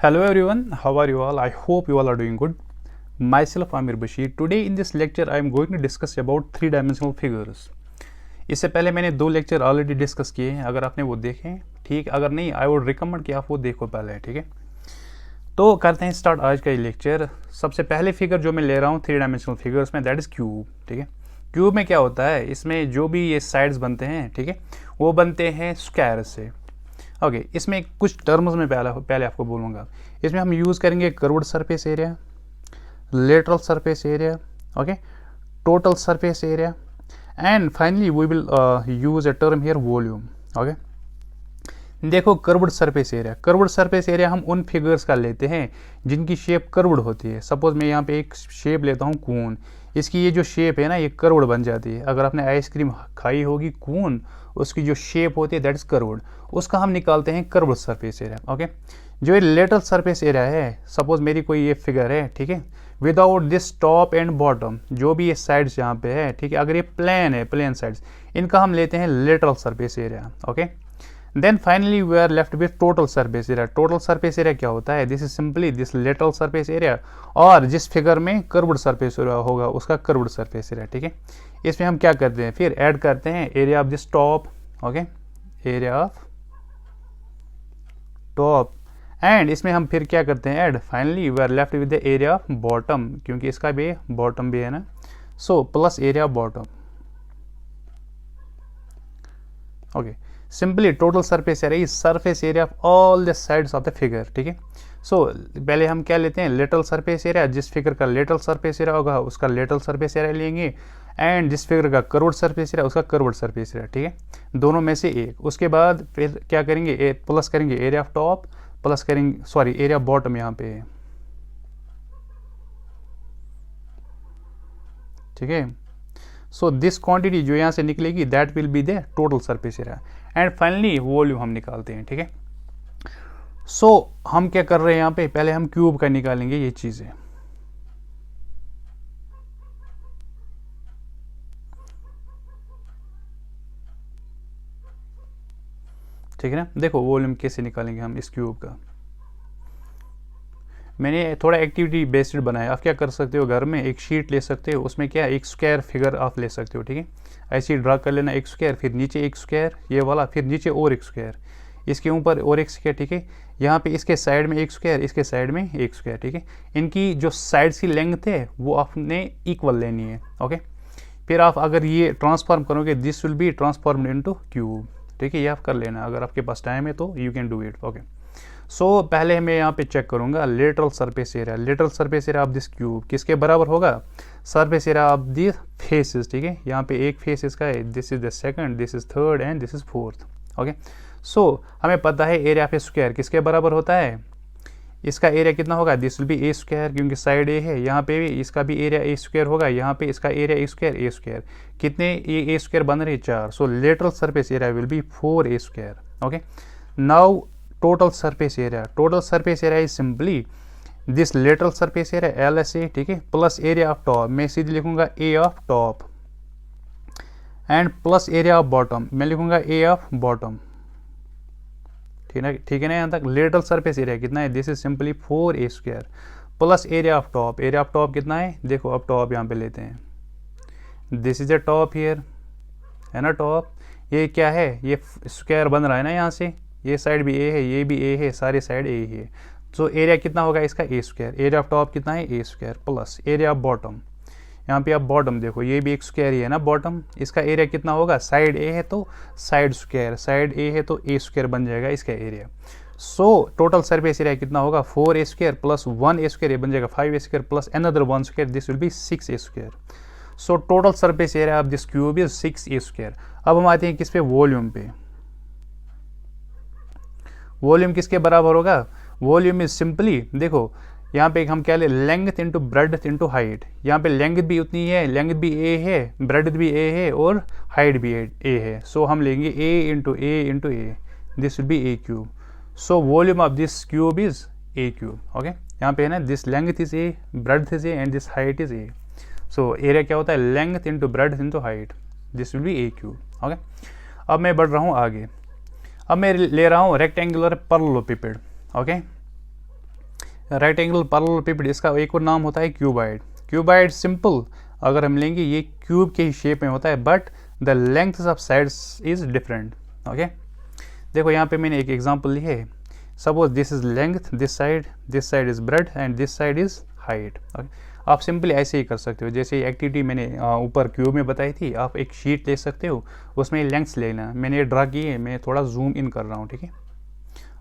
Hello everyone, how are you all? I hope you all are doing good. Myself Amir Bashir. Today in this lecture I am going to discuss about three dimensional figures. इससे पहले मैंने दो lecture already discuss किए हैं, अगर आपने वो देखें ठीक, अगर नहीं आई वुड रिकमेंड कि आप वो देखो पहले, ठीक है। तो करते हैं स्टार्ट आज का ये लेक्चर। सबसे पहले फिगर जो मैं ले रहा हूँ थ्री डायमेंशनल फिगर्स में, दैट इज़ क्यूब, ठीक है। क्यूब में क्या होता है, इसमें जो भी ये साइड्स बनते हैं, ठीक है, वो बनते हैं स्क्वायर से। ओके इसमें कुछ टर्म्स में पहले आपको बोलूँगा। इसमें हम यूज़ करेंगे curved surface area, lateral surface area, okay, total surface area, and finally we will use a term here volume. Okay देखो curved surface area, curved surface area हम उन फिगर्स का लेते हैं जिनकी शेप कर्व्ड होती है। सपोज मैं यहाँ पे एक शेप लेता हूँ कून, इसकी ये जो शेप है ना ये कर्व्ड बन जाती है। अगर आपने आइसक्रीम खाई होगी कून, उसकी जो शेप होती है दैट इज कर्व्ड, उसका हम निकालते हैं कर्व्ड सरफेस एरिया। ओके जो ये लेटरल सरफेस एरिया है, सपोज मेरी कोई ये फिगर है, ठीक है, without this top and bottom, जो भी ये साइड्स यहाँ पे है, ठीक है, अगर ये प्लेन है, प्लेन साइड्स, इनका हम लेते हैं lateral surface area. Okay then finally we are left with total surface area. Total surface area क्या होता है, this is simply this lateral surface area, और जिस फिगर में कर्व्ड सरफेस एरिया होगा उसका कर्व्ड सरफेस एरिया, ठीक है। इसमें हम क्या करते हैं, फिर ऐड करते हैं area of this top, okay, area of top, and इसमें हम फिर क्या करते हैं add, finally we are left with the area of bottom, क्योंकि इसका भी बॉटम भी है ना, so plus area of bottom. Okay simply total surface area is surface area of all the sides of the figure, ठीक है। So पहले हम क्या लेते हैं, लेटरल सरफेस एरिया, जिस फिगर का लेटरल सरफेस एरिया होगा उसका लेटरल सरफेस एरिया लेंगे, एंड जिस फिगर का कर्व्ड सरफेस एरिया उसका कर्व्ड सरफेस एरिया, ठीक है, दोनों में से एक। उसके बाद फिर क्या करेंगे, प्लस करेंगे एरिया ऑफ टॉप, प्लस करेंगे सॉरी एरिया ऑफ बॉटम यहाँ पे, ठीक है। सो दिस क्वांटिटी जो यहाँ से निकलेगी that will be the total surface area, and finally volume हम निकालते हैं, ठीक है। सो हम क्या कर रहे हैं यहाँ पे, पहले हम क्यूब का निकालेंगे ये चीजें। ठीक है ना, देखो वॉल्यूम कैसे निकालेंगे हम इस क्यूब का। मैंने थोड़ा एक्टिविटी बेस्ड बनाया, आप क्या कर सकते हो, घर में एक शीट ले सकते हो, उसमें क्या एक स्क्वायर फिगर आप ले सकते हो, ठीक है, ऐसे ही ड्रा कर लेना, एक स्क्वायर, फिर नीचे एक स्क्वायर ये वाला, फिर नीचे और एक स्क्वायर, इसके ऊपर और एक स्क्वायर, ठीक है, यहाँ पे इसके साइड में एक स्क्वायर, इसके साइड में एक स्क्वायर, ठीक है। इनकी जो साइड्स की लेंथ है वो आपने इक्वल लेनी है। ओके फिर आप अगर ये ट्रांसफॉर्म करोगे this will be transformed into cube, ठीक है, ये आप कर लेना, अगर आपके पास टाइम है तो you can do it. Okay so पहले मैं यहाँ पे चेक करूँगा lateral surface area, lateral surface area of this cube किसके बराबर होगा, surface area of this faces, ठीक है, यहाँ पे एक फेस इसका है, this is the second, this is third and this is fourth. Okay so हमें पता है एरिया ऑफ ए स्क्वायर किसके बराबर होता है, इसका एरिया कितना होगा, this will be A square, क्योंकि साइड ए है, यहाँ पे भी इसका भी एरिया ए स्क्वायर होगा, यहाँ पे इसका एरिया ए स्क्वायर, कितने ए स्क्वायर बन रहे, 4, so lateral surface area will be 4 a square. Okay now total surface area, total surface area is simply this lateral surface area LSA, ठीक है, प्लस एरिया ऑफ टॉप, मैं सीधे लिखूंगा a of top, and plus area of bottom, मैं लिखूंगा a of bottom, ठीक है ना। यहाँ तक लेटरल सरफेस एरिया कितना है, this is simply 4 a square, plus area of top, area of top कितना है, देखो अब टॉप यहाँ पे लेते हैं, this is a top here, है ना टॉप, ये क्या है, ये स्क्वायर बन रहा है ना, यहाँ से ये साइड भी ए है, ये भी ए है, सारी साइड ए है, तो एरिया कितना होगा इसका a square, area of top कितना है a square, plus area of bottom, यहाँ पे आप बॉटम देखो ये भी एक स्क्वायर ही है ना बॉटम, इसका एरिया कितना होगा, साइड ए है तो साइड स्क्वायर, साइड ए है तो ए स्क्वायर बन जाएगा इसका area. So total surface area कितना होगा, 4 a square plus 1 a square, ये बन जाएगा 5 a square plus another 1 square, this will be 6 a square. So total surface area of this cube is 6 a square. अब हम आते हैं किस पे, वॉल्यूम पे। वॉल्यूम किसके बराबर होगा, वॉल्यूम इज सिंपली देखो यहाँ पे हम क्या ले, length into breadth into height, यहाँ पे लेंथ भी उतनी है, लेंथ भी ए है, ब्रेड्थ भी ए है, और हाइट भी ए है, सो हम लेंगे a into a, this will be a cube. So volume of this cube is a cube. Okay यहाँ पे है ना, this length is a, breadth is A, and this height is a, so area क्या होता है, length into breadth into height, this will be a cube. Okay अब मैं बढ़ रहा हूँ आगे, अब मैं ले रहा हूँ rectangular parallelopiped. Okay rectangle, parallel, pivot, इसका एक और नाम होता है क्यूबाइड। क्यूबाइड सिंपल अगर हम लेंगे ये क्यूब के ही शेप में होता है, but the length of sides is different. Okay, देखो यहाँ पे मैंने एक एग्जांपल ली है। Suppose this is length, this side is breadth and this side is height. आप सिंपली ऐसे ही कर सकते हो, जैसे एक्टिविटी मैंने ऊपर क्यूब में बताई थी। आप एक शीट ले सकते हो, उसमें लेंथ्स लेना। मैंने ये ड्रा की है, मैं थोड़ा जूम इन कर रहा हूँ, ठीक है।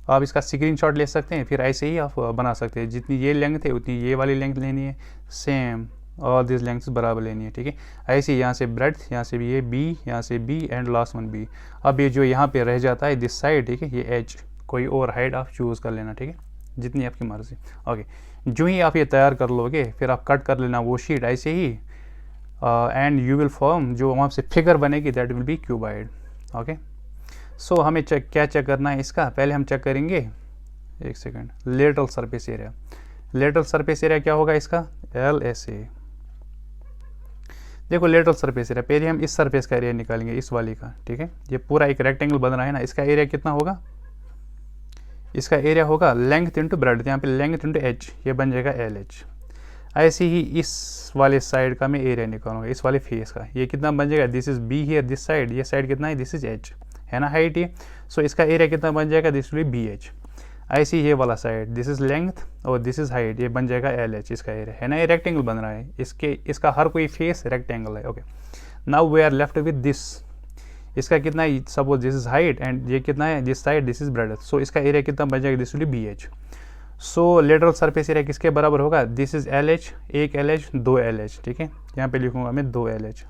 आप इसका स्क्रीनशॉट ले सकते हैं, फिर ऐसे ही आप बना सकते हैं। जितनी ये लेंथ है उतनी ये वाली लेंथ लेनी है, सेम और दिस लेंथ बराबर लेनी है, ठीक है। ऐसे ही यहाँ से ब्रेड्थ, यहाँ से भी ये बी, यहाँ से B and last one B. अब ये जो यहाँ पे रह जाता है दिस साइड, ठीक है, ये एच, कोई और हाइट आप चूज़ कर लेना, ठीक है, जितनी आपकी मर्जी। ओके, जो ही आप ये तैयार कर लोगे फिर आप कट कर लेना वो शीट ऐसे ही, एंड यू विल फॉर्म जो वहाँ से फिगर बनेगी that will be cuboid. Okay, so हमें क्या चेक करना है इसका, पहले हम चेक करेंगे, एक second, lateral surface area. Lateral surface area क्या होगा इसका, LSA। देखो लेटरल सरफेस एरिया, पहले हम इस सरफेस का एरिया निकालेंगे, इस वाली का, ठीक है। ये पूरा एक रेक्टेंगल बन रहा है ना, इसका एरिया कितना होगा, इसका एरिया होगा लेंथ इंटू ब्रेड्थ, यहाँ पे लेंथ इंटू एच, ये बन जाएगा LH। ऐसे ही इस वाले साइड का मैं एरिया निकालूंगा, इस वाले फेस का, ये कितना बन जाएगा, this is be here, this side, ये साइड कितना है, दिस इज H, है ना हाइट ये। सो इसका एरिया कितना बन जाएगा, दिस विल बी BH। ऐसे ही ये वाला साइड, दिस इज लेंथ और दिस इज हाइट, ये बन जाएगा LH, इसका एरिया, है ना। ये रेक्टेंगल बन रहा है, इसका हर कोई फेस रेक्टेंगल है। Okay, now we are left with this, इसका कितना है, suppose this is height and ये कितना है, this side, this is breadth. So इसका एरिया कितना बन जाएगा, this will be BH। So lateral surface area किसके बराबर होगा, दिस इज LH, एक LH, दो LH, ठीक है। यहाँ पे लिखूंगा मैं 2 LH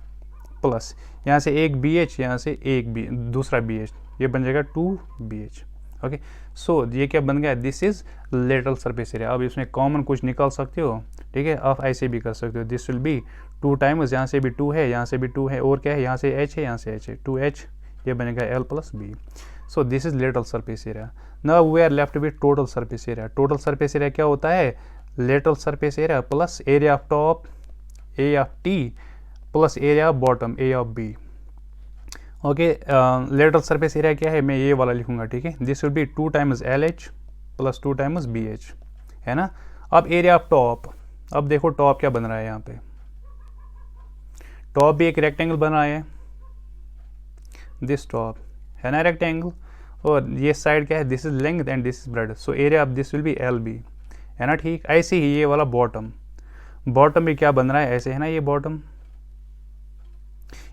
प्लस यहाँ से एक BH, यहाँ से एक दूसरा BH, ये बन जाएगा 2 BH। ओके, सो ये क्या बन गया, this is lateral surface area. अब इसमें कॉमन कुछ निकाल सकते हो, ठीक है, आप ऐसे भी कर सकते हो, दिस विल बी 2 टाइम्स, यहाँ से भी 2 है, यहाँ से भी 2 है, और क्या है, यहाँ से H है, यहाँ से H है, 2H, ये बनेगा L plus B। So this is lateral surface area. Now we are left with total surface area. Total surface area क्या होता है, lateral surface area plus area of top A of T plus area of bottom A of B। Okay, lateral surface area क्या है, मैं ये वाला लिखूंगा, ठीक है। This will be 2 times LH plus 2 times BH, है ना। अब एरिया ऑफ टॉप, अब देखो टॉप क्या बन रहा है, यहाँ पे टॉप भी एक रेक्टेंगल बन रहा है, दिस टॉप, है ना रेक्टेंगल, और ये साइड क्या है, this is length and this is breadth. So area of this will B LB, है ना, ठीक। ऐसे ही ये वाला बॉटम, बॉटम भी क्या बन रहा है, ऐसे, है ना, ये बॉटम,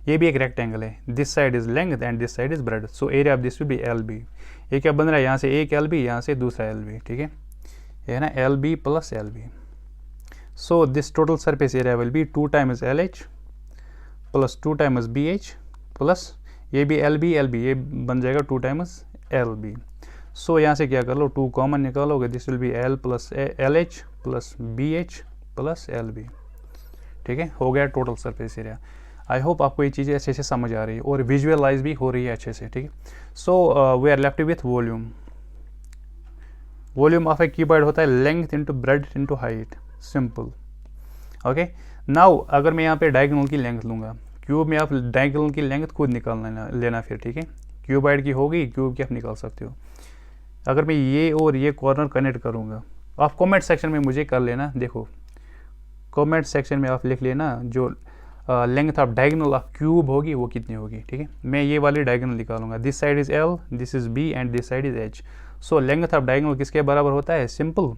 ये भी एक रेक्टेंगल है, this side is length and this side is breadth. So area of this will B LB। ये क्या बन रहा है, यहाँ से एक LB, यहाँ से दूसरा LB, ठीक है, ये है ना LB plus LB। So this total surface area will be 2 times LH plus 2 times BH plus ये भी LB, ये बन जाएगा 2 टाइम्स LB। सो यहाँ से क्या कर लो, 2 कॉमन निकालोगे, this will B L plus LH plus BH plus LB, ठीक है, हो गया total surface area. I hope आपको ये चीज़ें अच्छे से समझ आ रही है और विजुअलाइज भी हो रही है अच्छे से, ठीक है। So we are left with volume. Volume of a cuboid होता है length into breadth into height, simple. Okay, now अगर मैं यहाँ पे डायगोनल की लेंथ लूँगा, क्यूब में आप डायगोनल की लेंथ खुद निकालना लेना फिर, ठीक है। क्यूबॉइड की होगी, क्यूब की आप निकाल सकते हो। अगर मैं ये और ये कॉर्नर कनेक्ट करूँगा, आप कमेंट सेक्शन में मुझे कर लेना, देखो कमेंट सेक्शन में आप लिख लेना जो length of diagonal of cube होगी वो कितनी होगी, ठीक है। मैं ये वाली डायगोनल निकालूंगा, this side is L, this is B and this side is H। So length of diagonal किसके बराबर होता है, सिंपल,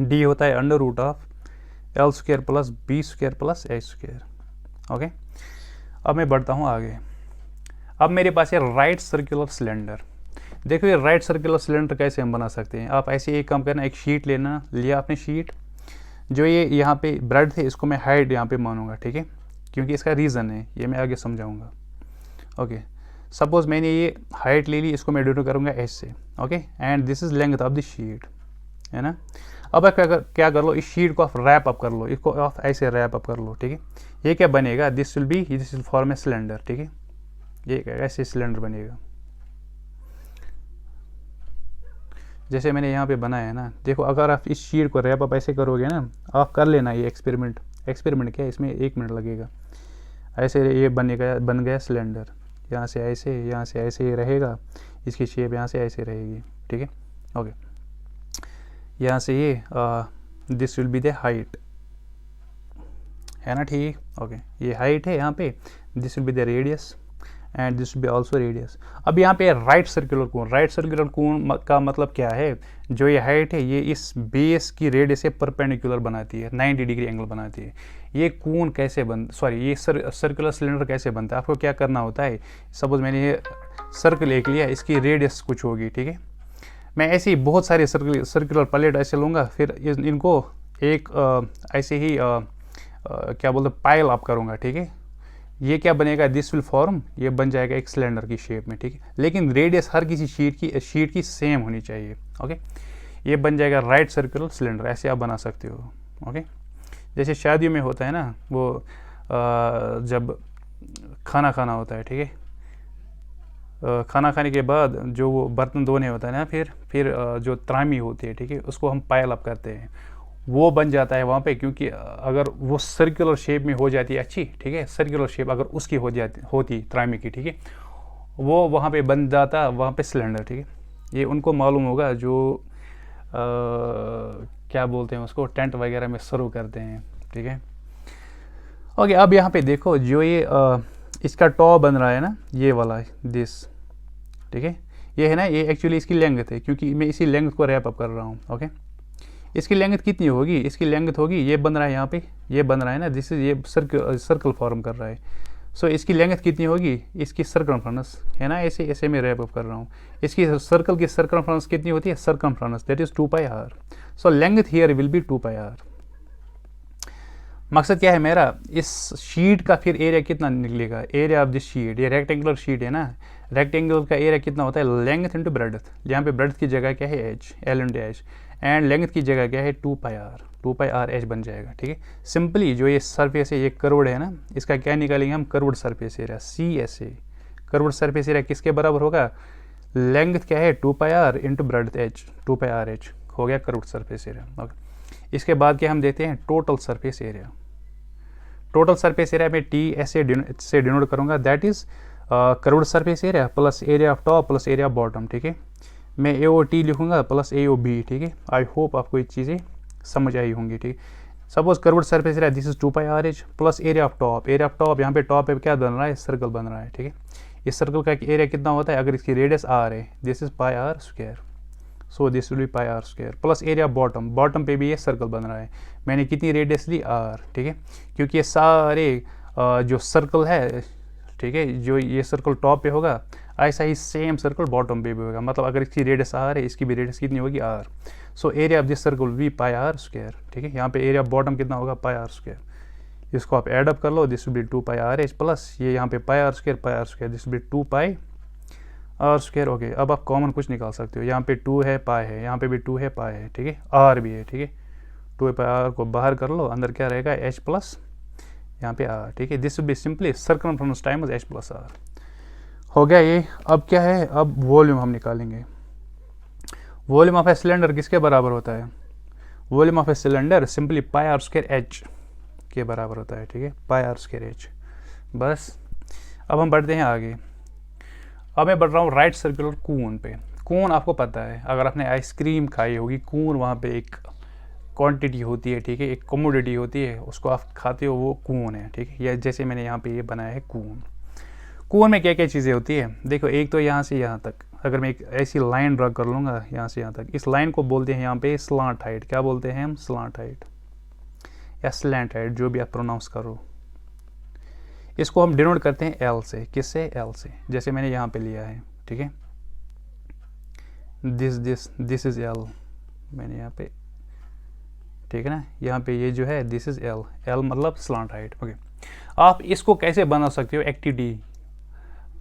D होता है under root of L square plus B square plus H square. Okay, अब मैं बढ़ता हूँ आगे। अब मेरे पास है राइट सर्कुलर सिलेंडर। देखो ये राइट सर्कुलर सिलेंडर कैसे हम बना सकते हैं। आप ऐसे एक काम करना, एक शीट लेना, लिया आपने शीट, जो ये यहाँ पे ब्रेड थे इसको मैं हाइट यहाँ पे मानूंगा, ठीक है, क्योंकि इसका रीज़न है, ये मैं आगे समझाऊंगा। ओके, सपोज मैंने ये हाइट ले ली, इसको मैं डिनोट करूँगा H से, okay, and this is length of the sheet, है ना। अब आप क्या कर लो, इस शीट को आप रैप अप कर लो, इसको आप ऐसे रैप अप कर लो, ठीक है। ये क्या बनेगा, this will form a cylinder, ठीक है, ये ऐसे सिलेंडर बनेगा जैसे मैंने यहाँ पे बनाया है ना। देखो अगर आप इस शीट को रैप अप ऐसे करोगे ना, आप कर लेना ये एक्सपेरिमेंट क्या है, इसमें 1 मिनट लगेगा। ऐसे ये बन गया सिलेंडर, यहाँ से ऐसे ही रहेगा, इसकी शेप यहाँ से ऐसे रहेगी, ठीक है। ओके, यहाँ से ये this will be the height, है ना, ठीक, ओके, ये हाइट है यहाँ पे, this will be the radius and this will B also radius. अब यहाँ पे right circular cone, right circular cone का मतलब क्या है, जो ये हाइट है ये इस बेस की रेडियस से परपेंडिकुलर बनाती है, 90 डिग्री एंगल बनाती है। ये कोन कैसे ये सर्कुलर सिलेंडर कैसे बनता है, आपको क्या करना होता है, सपोज मैंने ये सर्कल एक लिया, इसकी रेडियस कुछ होगी, ठीक है, मैं ऐसे ही बहुत सारे सर्कुलर प्लेट ऐसे लूँगा, फिर इनको एक ऐसे ही क्या बोलते हैं पाइल अप करूँगा, ठीक है, ये क्या बनेगा, दिस विल फॉर्म, ये बन जाएगा एक सिलेंडर की शेप में, ठीक है, लेकिन रेडियस हर किसी शीट की सेम होनी चाहिए, ओके, ये बन जाएगा राइट सर्कुलर सिलेंडर, ऐसे आप बना सकते हो, ओके। जैसे शादियों में होता है ना, वो जब खाना खाना होता है, ठीक है, खाना खाने के बाद जो वो बर्तन धोने होता है ना, फिर जो त्रामी होती है, ठीक है, उसको हम पायल अप करते हैं, वो बन जाता है वहाँ पे, क्योंकि अगर वो सर्कुलर शेप में हो जाती है अच्छी, ठीक है, सर्कुलर शेप अगर उसकी होती त्रामी की, ठीक है, वो वहाँ पे बन जाता वहाँ पे सिलेंडर, ठीक है। ये उनको मालूम होगा जो क्या बोलते हैं उसको, टेंट वगैरह में सर्व करते हैं, ठीक है। ओके, अब यहाँ पे देखो जो ये इसका टॉप बन रहा है ना, ये वाला दिस, ठीक है, ये है ना, ये एक्चुअली इसकी लेंथ है, क्योंकि मैं इसी लेंथ को रैप अप कर रहा हूँ, ओके। इसकी लेंथ कितनी होगी, इसकी लेंथ होगी, ये बन रहा है यहाँ पे, ये बन रहा है ना, दिस इज, ये सर्कल फॉर्म कर रहा है, सो इसकी लेंथ कितनी होगी, इसकी सर्कमफ्रेंस है ना, ऐसे ऐसे मैं रैप अप कर रहा हूँ, इसकी सर्कल की सर्कमफ्रेंस कितनी होती है, circumference that is 2πr, so length here will be 2πr। मकसद क्या है मेरा, इस शीट का फिर एरिया कितना निकलेगा, एरिया ऑफ दिस शीट, ये रेक्टेंगुलर शीट है ना, रेक्टेंगल का एरिया कितना होता है, लेंथ इंटू ब्रेड्थ, यहाँ पे ब्रेड्थ की जगह क्या है H, L into H, and length की जगह क्या है 2πr एच बन जाएगा, ठीक है। सिंपली जो ये सरफेस है, ये कर्व्ड है ना, इसका क्या निकालेंगे हम, curved surface area, CSA, curved surface area किसके बराबर होगा, लेंथ क्या है 2πr into breadth H, 2πr h हो गया कर्व्ड सरफेस एरिया, ओके। इसके बाद क्या हम देते हैं, total surface area, total surface area में टी ऐसे से डिनोट करूंगा, that is curved surface area plus area of top plus area of bottom, ठीक है। मैं AOT लिखूंगा प्लस AOB, ठीक है। आई होप आपको ये चीज़ें समझ आई होंगी, ठीक है। Suppose curved surface area this is 2πr plus area of top, यहाँ पे टॉप पे क्या बन रहा है, सर्कल बन रहा है, ठीक है। इस सर्कल का एरिया कितना होता है, अगर इसकी रेडियस r है, this is πr², so this will B πr² plus area bottom पे भी ये सर्कल बन रहा है, मैंने कितनी रेडियस ली, r, ठीक है, क्योंकि ये सारे जो सर्कल है, ठीक है, जो ये सर्कल टॉप पे होगा ऐसा ही सेम सर्कल बॉटम पे भी होगा, मतलब अगर इसकी रेडियस r है, इसकी भी रेडियस कितनी होगी, r, so area of this circle भी πr², ठीक है। यहाँ पे एरिया बॉटम कितना होगा, πr², इसको आप एड अप कर लो, this will be 2πr plus ये यहाँ पे πr², this will B 2πr², okay. अब आप कॉमन कुछ निकाल सकते हो, यहाँ पे 2 है, पाई है, यहाँ पे भी 2 है, पाई है, ठीक है, r भी है, ठीक है, 2πr को बाहर कर लो, अंदर क्या रहेगा, h प्लस यहाँ पे r, ठीक है। This will be simply circumference times h plus r, हो गया ये। अब क्या है, अब वॉल्यूम हम निकालेंगे, वॉल्यूम ऑफ ए सिलेंडर किसके बराबर होता है, volume of a cylinder simply πr² h के बराबर होता है, ठीक है, πr² h, बस। अब हम बढ़ते हैं आगे, अब मैं बढ़ रहा हूँ राइट सर्कुलर कोन पे। कोन आपको पता है, अगर आपने आइसक्रीम खाई होगी, कोन वहाँ पे एक क्वांटिटी होती है, ठीक है, एक कमोडिटी होती है, उसको आप खाते हो, वो कोन है, ठीक है। या जैसे मैंने यहाँ पे ये बनाया है कोन, कोन में क्या क्या चीज़ें होती है, देखो, एक तो यहाँ से यहाँ तक, अगर मैं एक ऐसी लाइन ड्रा कर लूँगा यहाँ से यहाँ तक, इस लाइन को बोलते हैं यहाँ पे स्लांट हाइट, क्या बोलते हैं हम, स्लांट हाइट या स्लैंट हाइट, जो भी आप प्रोनाउंस करो। इसको हम डिनोट करते हैं L से, किससे, L से, जैसे मैंने यहाँ पे लिया है, ठीक है, दिस इज L, मैंने यहाँ पे, ठीक है ना, यहाँ पे ये जो है दिस इज L मतलब स्लांट हाइट, ओके। आप इसको कैसे बना सकते हो, एक्टिविटी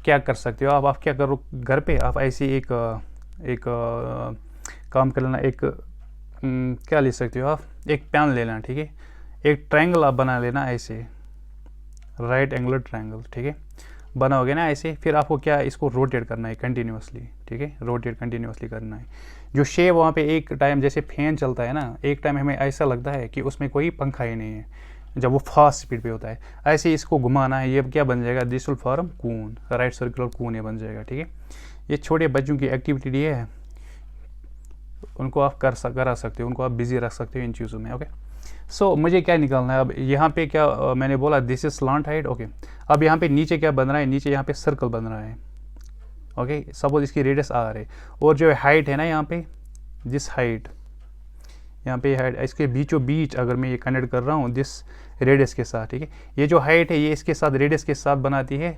क्या कर सकते हो आप क्या करो घर पे, आप ऐसी एक काम कर लेना, क्या ले सकते हो आप, एक पेन ले लेना, ठीक है, एक ट्रायंगल आप बना लेना ऐसे, राइट एंगुलर ट्रायंगल, ठीक है, बनाओगे ना ऐसे, फिर आपको क्या, इसको रोटेट करना है कंटिन्यूसली, ठीक है, रोटेट कंटिन्यूसली करना है। जो शेप वहाँ पे एक टाइम जैसे फैन चलता है ना, एक टाइम हमें ऐसा लगता है कि उसमें कोई पंखा ही नहीं है, जब वो फास्ट स्पीड पे होता है, ऐसे इसको घुमाना है, ये क्या बन जाएगा, this will form cone, right circular cone ये बन जाएगा, ठीक है। ये छोटे बच्चों की एक्टिविटी है, उनको आप करा सकते हो, उनको आप बिजी रख सकते हो इन चीज़ों में। ओके, सो मुझे क्या निकालना है अब यहाँ पे, क्या मैंने बोला this is slant height. Okay, अब यहाँ पे नीचे क्या बन रहा है, नीचे यहाँ पे सर्कल बन रहा है। ओके, सपोज इसकी रेडियस आर है और जो हाइट है ना यहाँ पे, दिस हाइट, यहाँ पे हाइट, इसके बीचों बीच अगर मैं ये कनेक्ट कर रहा हूँ दिस रेडियस के साथ, ठीक है, ये जो हाइट है ये इसके साथ रेडियस के साथ बनाती है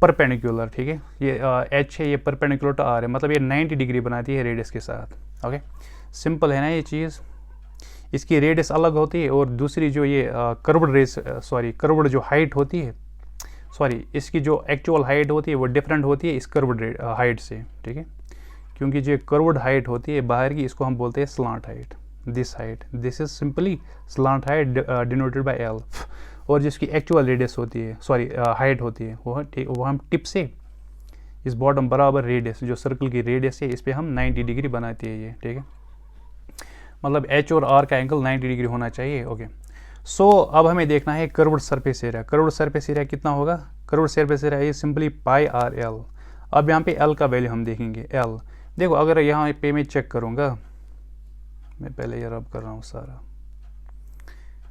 परपेंडिकुलर, ठीक है, ये एच है, ये परपेंडिकुलर टू आर है, मतलब ये 90 डिग्री बनाती है रेडियस के साथ। ओके, सिंपल है ना ये चीज़। इसकी रेडियस अलग होती है और दूसरी जो ये कर्व्ड जो हाइट होती है, इसकी जो एक्चुअल हाइट होती है वो डिफरेंट होती है इस कर्व्ड हाइट से, ठीक है, क्योंकि जो कर्व्ड हाइट होती है बाहर की, इसको हम बोलते हैं slant height. This height, this is simply slant height denoted by L. और जिसकी एक्चुअल रेडियस होती है, हाइट होती है, वो हम टिप से इस बॉटम बराबर रेडियस, जो सर्कल की रेडियस है, इस पर हम 90 डिग्री बनाती है ये, ठीक है, मतलब एच और आर का एंगल 90 डिग्री होना चाहिए। ओके, सो अब हमें देखना है curved surface area. Curved surface area कितना होगा, कर्व्ड सरफेस एरिया ये सिंपली पाई आर एल। अब यहाँ पे एल का वैल्यू हम देखेंगे, एल देखो, अगर यहाँ पे मैं चेक करूँगा, मैं पहले ये रब कर रहा हूँ सारा,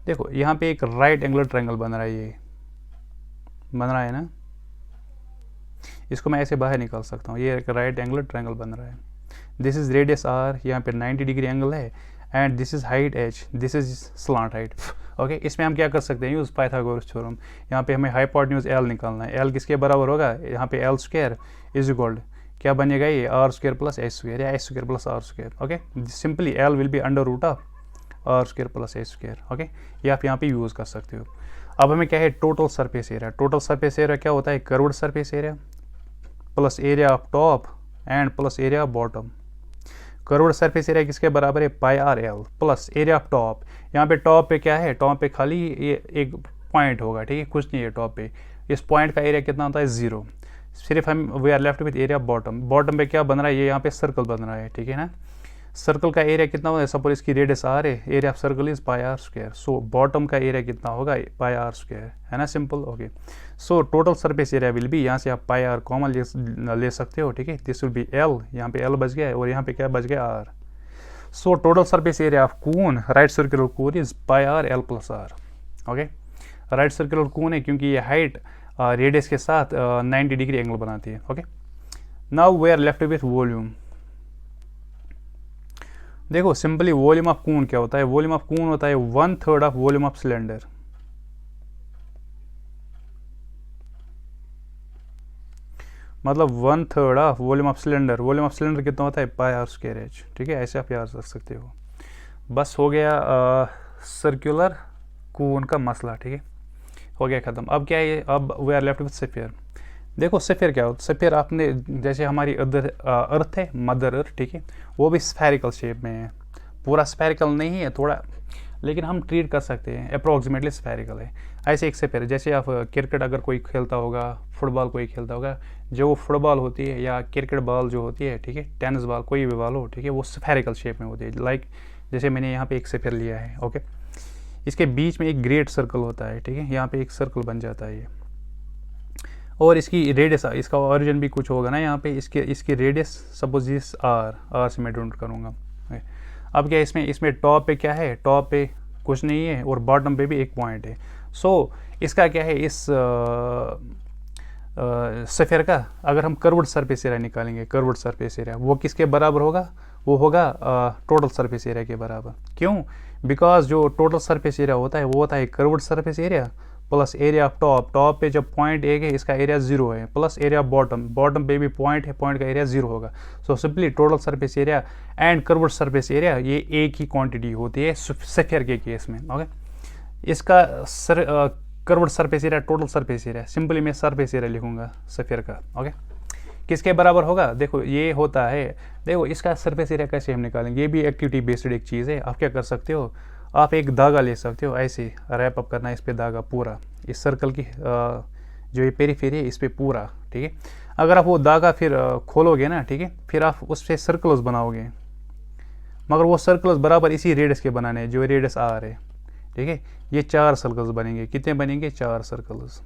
देखो यहाँ पे एक राइट एंगुलर ट्रायंगल बन रहा है, ये बन रहा है ना, इसको मैं ऐसे बाहर निकाल सकता हूँ, ये एक राइट एंगुलर ट्रायंगल बन रहा है। दिस इज रेडियस आर, यहाँ पे 90 डिग्री एंगल है, and this is height H, this is slant height. Okay, इसमें हम क्या कर सकते हैं, यूज़ पाइथागोरस थ्योरम। यहाँ पे हमें हाइपोटेन्यूज एल निकालना है, एल किसके बराबर होगा, यहाँ पे एल स्क्वायर इज इक्वल क्या बनेगा, ये r square plus h square या h square plus r square. Okay, simply l will be under root of r square plus h square. Okay, ये आप यहाँ पे यूज़ कर सकते हो। अब हमें क्या है, total surface area. Total surface area क्या होता है, curved surface area plus area of top and plus area of bottom. Curved surface area किसके बराबर है, pi r l plus area of top. यहाँ पे टॉप पे क्या है, टॉप पे खाली ये एक पॉइंट होगा, ठीक है, कुछ नहीं है टॉप पे। इस पॉइंट का एरिया कितना होता है, 0। सिर्फ हम we are left with area bottom. Bottom पे क्या बन रहा है, ये यहाँ पे सर्कल बन रहा है, ठीक है ना। सर्कल का एरिया कितना होगा, सपोज इसकी रेडियस आर है, area of circle is pi are square, so bottom का एरिया कितना होगा, पाई आर स्क्वायर, है ना, simple. Okay, so total surface area will be, यहाँ से आप पाई आर कॉमन ले सकते हो, ठीक है, दिस विल बी एल, यहाँ पे एल बच गया है और यहाँ पे क्या बच गया, r. So total surface area of cone, right circular cone is pi r l plus r. Okay, right circular cone है क्योंकि ये हाइट रेडियस के साथ 90 डिग्री एंगल बनाती है। Okay, now we are left with volume. देखो simply volume of cone क्या होता है, वॉल्यूम ऑफ कून होता है 1/3 ऑफ वॉल्यूम ऑफ सिलेंडर। मतलब 1/3 of volume of cylinder. Volume of cylinder कितना होता है, पाई आर स्क्वायर एच, ठीक है, ऐसे आप याद रख सकते हो। बस हो गया सर्कुलर कून का मसला, ठीक है, हो गया ख़त्म। अब क्या है, अब we are left with sphere. देखो स्फीयर क्या होता है, स्फीयर आपने जैसे हमारी अर्थ है, मदर अर्थ, ठीक है, वो भी स्फेरिकल शेप में है, पूरा स्फेरिकल नहीं है थोड़ा, लेकिन हम ट्रीट कर सकते हैं अप्रोक्सीमेटली स्फेरिकल है। ऐसे एक स्फीयर, जैसे आप क्रिकेट अगर कोई खेलता होगा, फुटबॉल कोई खेलता होगा, जो वो फुटबॉल होती है या क्रिकेट बॉल जो होती है, ठीक है, टेनिस बॉल कोई भी बॉल हो, ठीक है, वो स्फेरिकल शेप में होती है। लाइक जैसे मैंने यहाँ पे एक स्फीयर लिया है, ओके, इसके बीच में एक ग्रेट सर्कल होता है, ठीक है, यहाँ पे एक सर्कल बन जाता है ये, और इसकी रेडियस, इसका ऑरिजिन भी कुछ होगा ना यहाँ पे, इसकी रेडियस सपोज इस आर से मैं डोंट करूँगा। अब क्या इसमें टॉप पे क्या है, टॉप पे कुछ नहीं है और बॉटम पे भी एक पॉइंट है। सो इसका क्या है, इस स्फीयर का अगर हम कर्व्ड सरफेस एरिया निकालेंगे, कर्व्ड सरफेस एरिया वो किसके बराबर होगा, वो होगा टोटल सरफेस एरिया के बराबर। क्यों, बिकॉज जो टोटल सरफेस एरिया होता है वो होता है curved surface area plus area of top. Top पे जब पॉइंट एक है इसका एरिया 0 है, प्लस एरिया बॉटम, बॉटम पे भी पॉइंट है, पॉइंट का एरिया 0 होगा। So simply total surface area and curved surface area ये एक ही क्वांटिटी होती है स्फीयर के केस में। ओके, इसका curved surface area, total surface area, simply मैं सरफेस एरिया लिखूंगा स्फीयर का। ओके, किसके बराबर होगा, देखो ये होता है, देखो इसका सरफेस एरिया कैसे हम निकालेंगे, ये भी एक्टिविटी बेस्ड एक चीज़ है। आप क्या कर सकते हो, आप एक धागा ले सकते हो, ऐसे रैप अप करना है इस पे धागा पूरा, इस सर्कल की जो ये पेरीफेरी है इस पे पूरा, ठीक है। अगर आप वो धागा फिर खोलोगे ना, ठीक है, फिर आप उस पर सर्कल्स बनाओगे, मगर वो सर्कल्स बराबर इसी रेडियस के बनाने हैं, जो रेडियस आर है, ठीक है। ये 4 सर्कल्स बनेंगे, कितने बनेंगे, 4 सर्कल्स,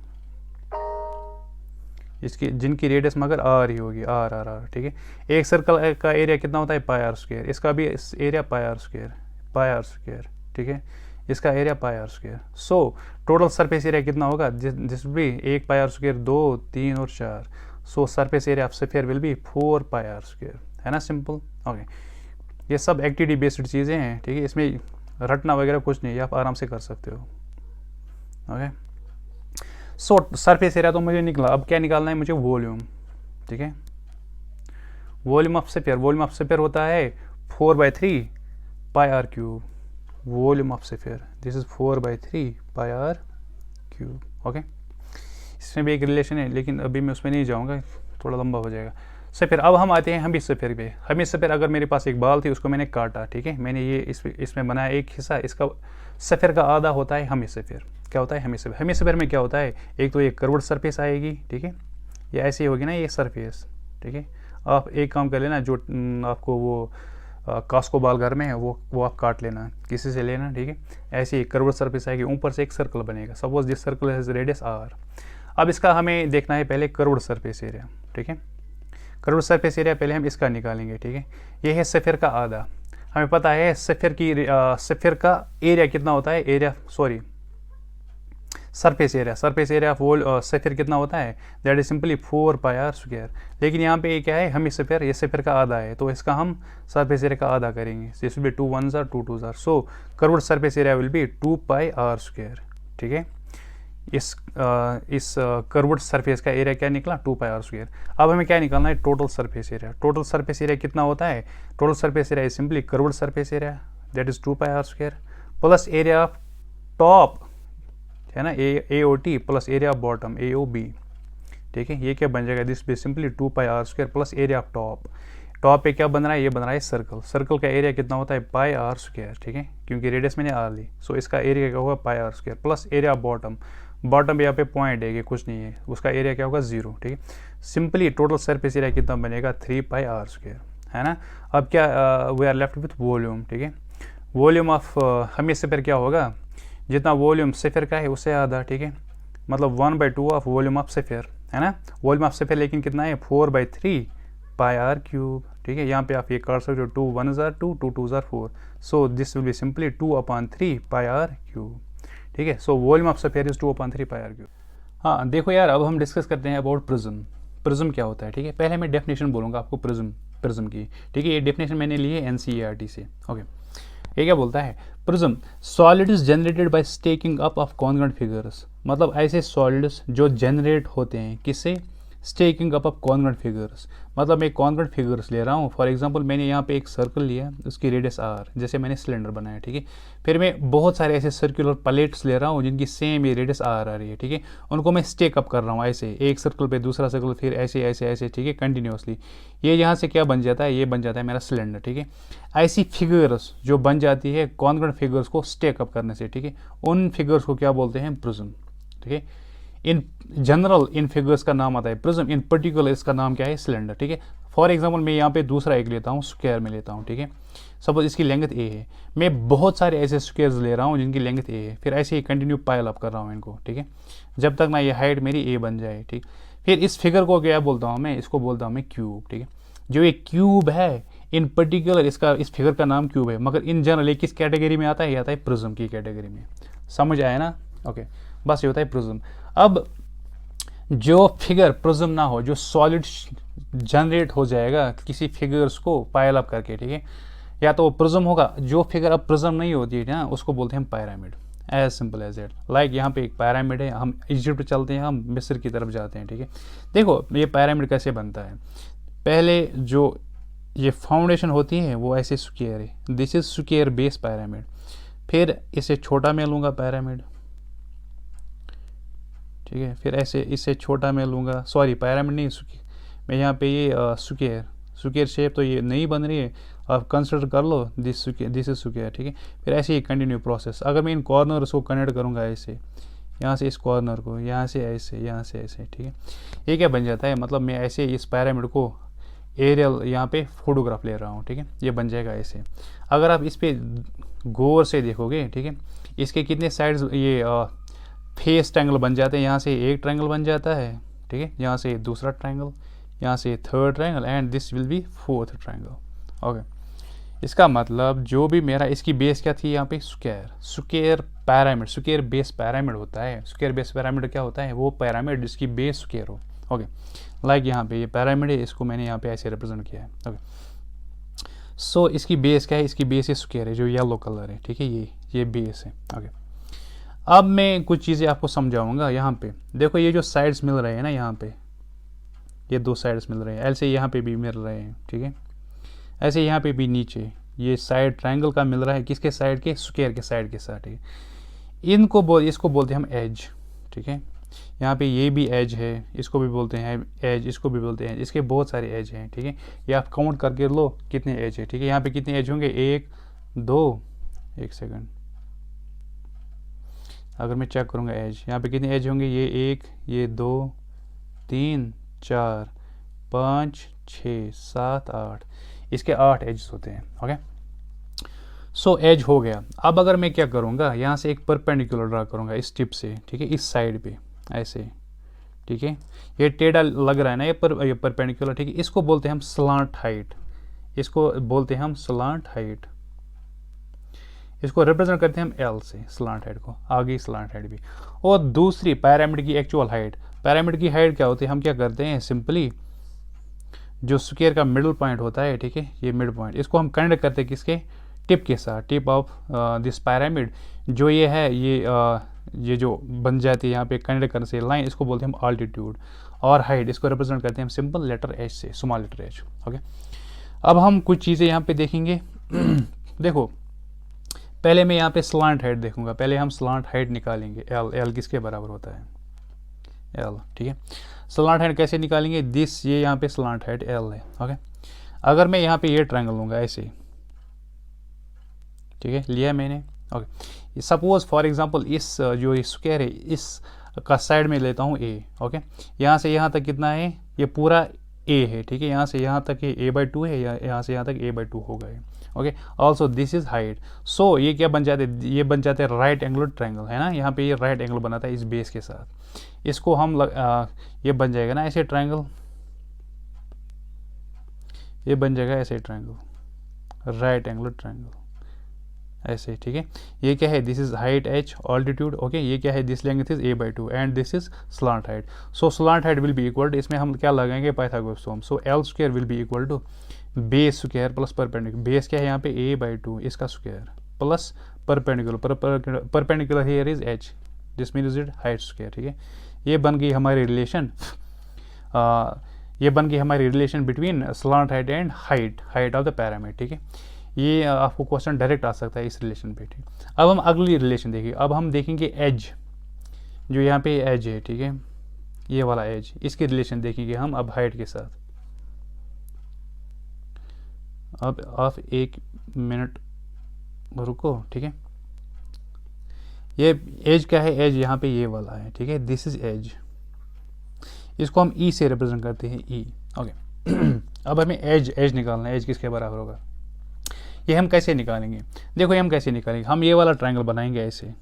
इसकी जिनकी रेडियस मगर आर ही होगी, आर आर आर, ठीक है। एक सर्कल का एरिया कितना होता है पाई आर स्क्वायर, इसका भी area pi are square, pi are square, ठीक है, इसका area pi are square. So total surface area कितना होगा, दिस भी 1 पाई आर स्क्वायर, 2 3 और 4। So surface area of sphere will be 4 pi are square, है ना, सिंपल। ओके, ये सब एक्टिविटी बेस्ड चीज़ें हैं, ठीक है, इसमें रटना वगैरह कुछ नहीं है, आप आराम से कर सकते हो। ओके, सो सरफेस एरिया तो मुझे निकला, अब क्या निकालना है मुझे, वॉल्यूम, ठीक है। Volume of sphere, volume of sphere होता है 4/3 pi are cube, volume of sphere this is 4/3 pi are cube. Okay, इसमें भी एक रिलेशन है, लेकिन अभी मैं उसमें नहीं जाऊंगा, थोड़ा लंबा हो जाएगा। स्फीयर, अब हम आते हैं हमी स्फीयर पे। हमी स्फीयर, अगर मेरे पास एक बाल थी, उसको मैंने काटा, ठीक है, मैंने ये इसमें बनाया एक हिस्सा, इसका स्फीयर का आधा होता है हमी स्फीयर। क्या होता है हमी स्फीयर, हमी स्फीयर में क्या होता है, एक तो ये कर्व्ड सरफेस आएगी, ठीक है, ये ऐसी होगी ना ये सरफेस, ठीक है। आप एक काम कर लेना, जो आपको वो कास्को बाल घर में है वो आप काट लेना, किसी से लेना, ठीक है। ऐसी कर्व्ड सरफेस आएगी, ऊपर से एक सर्कल बनेगा, suppose this circle has radius R. अब इसका हमें देखना है पहले कर्व्ड सरफेस एरिया, ठीक है। कर्व्ड सरफेस एरिया पहले हम इसका निकालेंगे, ठीक है। ये है स्फीयर का आधा, हमें पता है स्फीयर का एरिया कितना होता है, area sorry surface area of whole sphere कितना होता है, that is simply 4 pi are square. लेकिन यहाँ पे क्या है, हमी स्फीयर, ये स्फीयर का आधा है, तो इसका हम सरफेस एरिया का आधा करेंगे, this will be 2 1s are 2 2s are, so curved surface area will be 2 pi are square, ठीक है। इस कर्व्ड सरफेस का एरिया क्या निकला, 2 पाई आर स्क्वायर। अब हमें क्या निकालना है, total surface area. Total surface area कितना होता है, total surface area is simply curved surface area, that is 2 pi are square, plus area of top, है ना, a o t, plus area of bottom a o b, ठीक है। ये क्या बन जाएगा, this be simply 2 pi are square plus area of top. Top पे क्या बन रहा है, ये बन रहा है सर्कल, सर्कल का एरिया कितना होता है पाई आर स्क्वायर, ठीक है, क्योंकि रेडियस मैंने आर ली, सो इसका एरिया क्या होगा pi are square plus area of bottom. Bottom यहाँ पे पॉइंट है, ये कुछ नहीं है, उसका एरिया क्या होगा 0, ठीक है। सिंपली टोटल सरफेस एरिया कितना बनेगा 3 पाई आर स्क्वायर, है ना। अब क्या we are left with volume, ठीक है। वॉल्यूम ऑफ हमी स्फीयर क्या होगा, जितना वॉल्यूम स्फीयर का है उससे आधा, ठीक है, मतलब 1/2 ऑफ वॉल्यूम ऑफ स्फीयर, है ना। वॉल्यूम ऑफ स्फीयर लेकिन कितना है 4/3 पाई आर क्यूब, ठीक है। यहाँ पे आप ये कर सकते हो, 2 1s are 2 2 2s are 4, so this will be simply 2/3 pi are cube, ठीक है। So volume of sphere is 2/3 pi are cube. हाँ देखो यार, अब हम डिस्कस करते हैं अबाउट प्रिज्म। प्रिज्म क्या होता है, ठीक है। पहले मैं डेफिनेशन बोलूँगा आपको प्रिज्म की, ठीक है। ये डेफिनेशन मैंने ली है NCERT से, ओके। ये क्या बोलता है, prism solids generated by staking up of congruent figures, मतलब ऐसे सॉलिड्स जो जनरेट होते हैं किससे, staking up of congruent figures. मतलब मैं कॉन्ग्रुएंट फिगर्स ले रहा हूँ, फॉर एग्जांपल मैंने यहाँ पे एक सर्कल लिया, उसकी रेडियस आर, जैसे मैंने सिलेंडर बनाया, ठीक है। फिर मैं बहुत सारे ऐसे सर्कुलर प्लेट्स ले रहा हूँ जिनकी सेम ये रेडियस आर आ रही है, ठीक है। उनको मैं स्टेक अप कर रहा हूँ ऐसे, एक सर्कल पे दूसरा सर्कल, फिर ऐसे ऐसे ऐसे, ठीक है, कंटिन्यूसली। ये यहाँ से क्या बन जाता है, ये बन जाता है मेरा सिलेंडर, ठीक है। ऐसी फिगर्स जो बन जाती है कॉन्ग्रुएंट फिगर्स को स्टेक अप करने से, ठीक है, उन फिगर्स को क्या बोलते हैं, प्रिज्म, ठीक है। इन जनरल इन फिगर्स का नाम आता है प्रिज्म, इन पर्टिकुलर इसका नाम क्या है, सिलेंडर, ठीक है। फॉर एग्जांपल मैं यहाँ पे दूसरा एक लेता हूँ, स्क्वायर में लेता हूँ, ठीक है। सपोज इसकी लेंथ ए है, मैं बहुत सारे ऐसे स्क्वायर्स ले रहा हूँ जिनकी लेंथ ए है, फिर ऐसे ही कंटिन्यू पाइल अप कर रहा हूँ इनको, ठीक है, जब तक ना ये हाइट मेरी ए बन जाए, ठीक। फिर इस फिगर को क्या बोलता हूँ मैं, इसको बोलता हूँ मैं क्यूब, ठीक है। जो ये क्यूब है इन पर्टिकुलर इसका, इस फिगर का नाम क्यूब है, मगर इन जनरल ये किस कैटेगरी में आता है, ये आता है प्रिज्म की कैटेगरी में। समझ आया ना, ओके। बस ये होता है प्रिज्म। अब जो फिगर प्रिज्म ना हो, जो सॉलिड जनरेट हो जाएगा किसी फिगर्स को पाइल अप करके, ठीक है, या तो वो प्रिज्म होगा। जो फिगर अब प्रिज्म नहीं होती है ना, उसको बोलते हैं pyramid, as simple as it. Like यहाँ पे एक पिरामिड है, हम इजिप्ट चलते हैं, हम मिस्र की तरफ जाते हैं, ठीक है। देखो ये पिरामिड कैसे बनता है, पहले जो ये फाउंडेशन होती है वो ऐसे स्क्वायर है, this is square base pyramid. फिर इसे छोटा मैं लूँगा पिरामिड, ठीक है। फिर ऐसे इससे छोटा मैं लूँगा, सॉरी पिरामिड नहीं, मैं यहाँ पे ये स्क्वायर शेप तो ये नहीं बन रही है, आप कंसिडर कर लो दिस इज स्क्वायर, ठीक है। फिर ऐसे ही कंटिन्यू प्रोसेस। अगर मैं इन कॉर्नर्स को कनेक्ट करूँगा ऐसे, यहाँ से इस कॉर्नर को, यहाँ से ऐसे, यहाँ से ऐसे, ठीक है, ये क्या बन जाता है, मतलब मैं ऐसे इस पिरामिड को एरियल यहाँ पे फोटोग्राफ ले रहा हूँ, ठीक है, ये बन जाएगा ऐसे। अगर आप इस पर गौर से देखोगे, ठीक है, इसके कितने साइड्स ये फेस ट्रायंगल बन जाते हैं, यहाँ से एक ट्रायंगल बन जाता है, ठीक है, यहाँ से दूसरा ट्रायंगल, यहाँ से third triangle and this will B fourth triangle. Okay, इसका मतलब जो भी मेरा इसकी बेस क्या थी यहाँ पे, square pyramid, square base pyramid होता है। स्क्वायर बेस पैरामिड क्या होता है, वो पैरामिड जिसकी बेस स्क्वायर हो। ओके, लाइक यहाँ पे ये पैरामिड है, इसको मैंने यहाँ पे ऐसे रिप्रेजेंट किया है। ओके, सो इसकी बेस क्या है, इसकी बेस स्क्वायर है जो येलो कलर है, ठीक है, ये बेस है। ओके, अब मैं कुछ चीज़ें आपको समझाऊंगा। यहाँ पे देखो, ये जो साइड्स मिल रहे हैं ना, यहाँ पे ये दो साइड्स मिल रहे हैं, ऐसे यहाँ पे भी मिल रहे हैं, ठीक है, ऐसे यहाँ पे भी नीचे ये साइड ट्रायंगल का मिल रहा है, किसके साइड के, स्क्वायर के साइड के साथ। ठीक है, इसको बोलते हैं हम एज, ठीक है, यहाँ पे ये भी एज है, इसको भी बोलते हैं एज, इसको भी बोलते हैं, इसके बहुत सारे एज हैं, ठीक है, ये आप काउंट करके लो कितने एज है, ठीक है, यहाँ पे कितने एज होंगे, 1 2, एक सेकंड, अगर मैं चेक करूँगा एज, यहाँ पे कितने एज होंगे, ये 1, ये 2 3 4 5 6 7 8, इसके 8 एजेस होते हैं। ओके, सो एज हो गया। अब अगर मैं क्या करूँगा, यहाँ से एक परपेंडिकुलर ड्रा करूँगा इस टिप से, ठीक है, इस साइड पे ऐसे, ठीक है, ये टेढ़ा लग रहा है ना, ये परपेंडिकुलर, ठीक है, इसको बोलते हैं हम स्लांट हाइट, इसको बोलते हैं हम स्लांट हाइट, इसको रिप्रेजेंट करते हैं हम एल से, स्लांट हाइट को, आगे स्लांट हाइट भी। और दूसरी पैरामिड की एक्चुअल हाइट, पैरामिड की हाइट क्या होती है, हम क्या करते हैं, सिंपली जो स्क्वायर का मिडल पॉइंट होता है, ठीक है, ये मिड पॉइंट, इसको हम कनेक्ट करते हैं किसके, टिप के साथ, टिप ऑफ दिस पैरामिड, जो ये है, ये जो बन जाती है यहाँ पे कनेक्ट करने से लाइन, इसको बोलते हैं हम ऑल्टीट्यूड। और हाइट, इसको रिप्रेजेंट करते हैं हम सिंपल लेटर एच से, स्मॉल लेटर एच। ओके, अब हम कुछ चीज़ें यहाँ पे देखेंगे। देखो, पहले मैं यहाँ पे स्लांट हाइट देखूंगा, पहले हम स्लांट हाइट निकालेंगे, एल किसके बराबर होता है, एल, ठीक है। स्लांट हाइट कैसे निकालेंगे, दिस, ये यहाँ पे स्लांट हाइट एल है। ओके, अगर मैं यहाँ पे ये ट्रायंगल लूँगा ऐसे, ठीक है, लिया मैंने। ओके, सपोज फॉर एग्जांपल इस जो स्क्वायर है, इस का साइड में लेता हूँ ए। ओके, यहाँ से यहाँ तक कितना है, ये पूरा ए है, ठीक है, यहाँ से यहाँ तक ये a/2 है, या यहाँ से यहाँ तक a/2 होगा। Okay, also this is height. So ये क्या बन जाते हैं, ये बन जाते हैं राइट एंगुलर ट्रायंगल, है ना, यहाँ पे ये राइट एंगल बनाता है इस बेस के साथ। इसको हम ये बन जाएगा ना ऐसे ट्रायंगल, ये बन जाएगा ऐसे ट्रायंगल, राइट एंगुलर ट्रायंगल ऐसे, ठीक है। ये क्या है, this is height h, altitude. Okay, ये क्या है, this length is a/2 and this is slant height. So slant height will be equal to, इसमें हम क्या लगाएंगे, Pythagoras theorem. So L square will be equal to base square plus perpendicular, base क्या है यहाँ पे a/2, इसका square plus perpendicular here is h, this means it height square, ठीक है। ये बन गई हमारी रिलेशन, ये बन गई हमारी relation between slant height and height of the pyramid, ठीक है। ये आपको क्वेश्चन डायरेक्ट आ सकता है इस रिलेशन पे, ठीक। अब हम अगली रिलेशन देखेंगे, अब हम देखेंगे एज, जो यहाँ पे एज है, ठीक है, ये वाला एज, इसकी रिलेशन देखेंगे हम अब हाइट के साथ। अब आप 1 मिनट रुको, ठीक है। ये एज क्या है, एज यहाँ पे ये वाला है, ठीक है, दिस इज एज, इसको हम ई से रिप्रेजेंट करते हैं, ई। ओके, अब हमें एज निकालना है, एज किसके बराबर होगा, ये हम कैसे निकालेंगे, देखो ये हम कैसे निकालेंगे, हम ये वाला ट्रायंगल बनाएंगे ऐसे,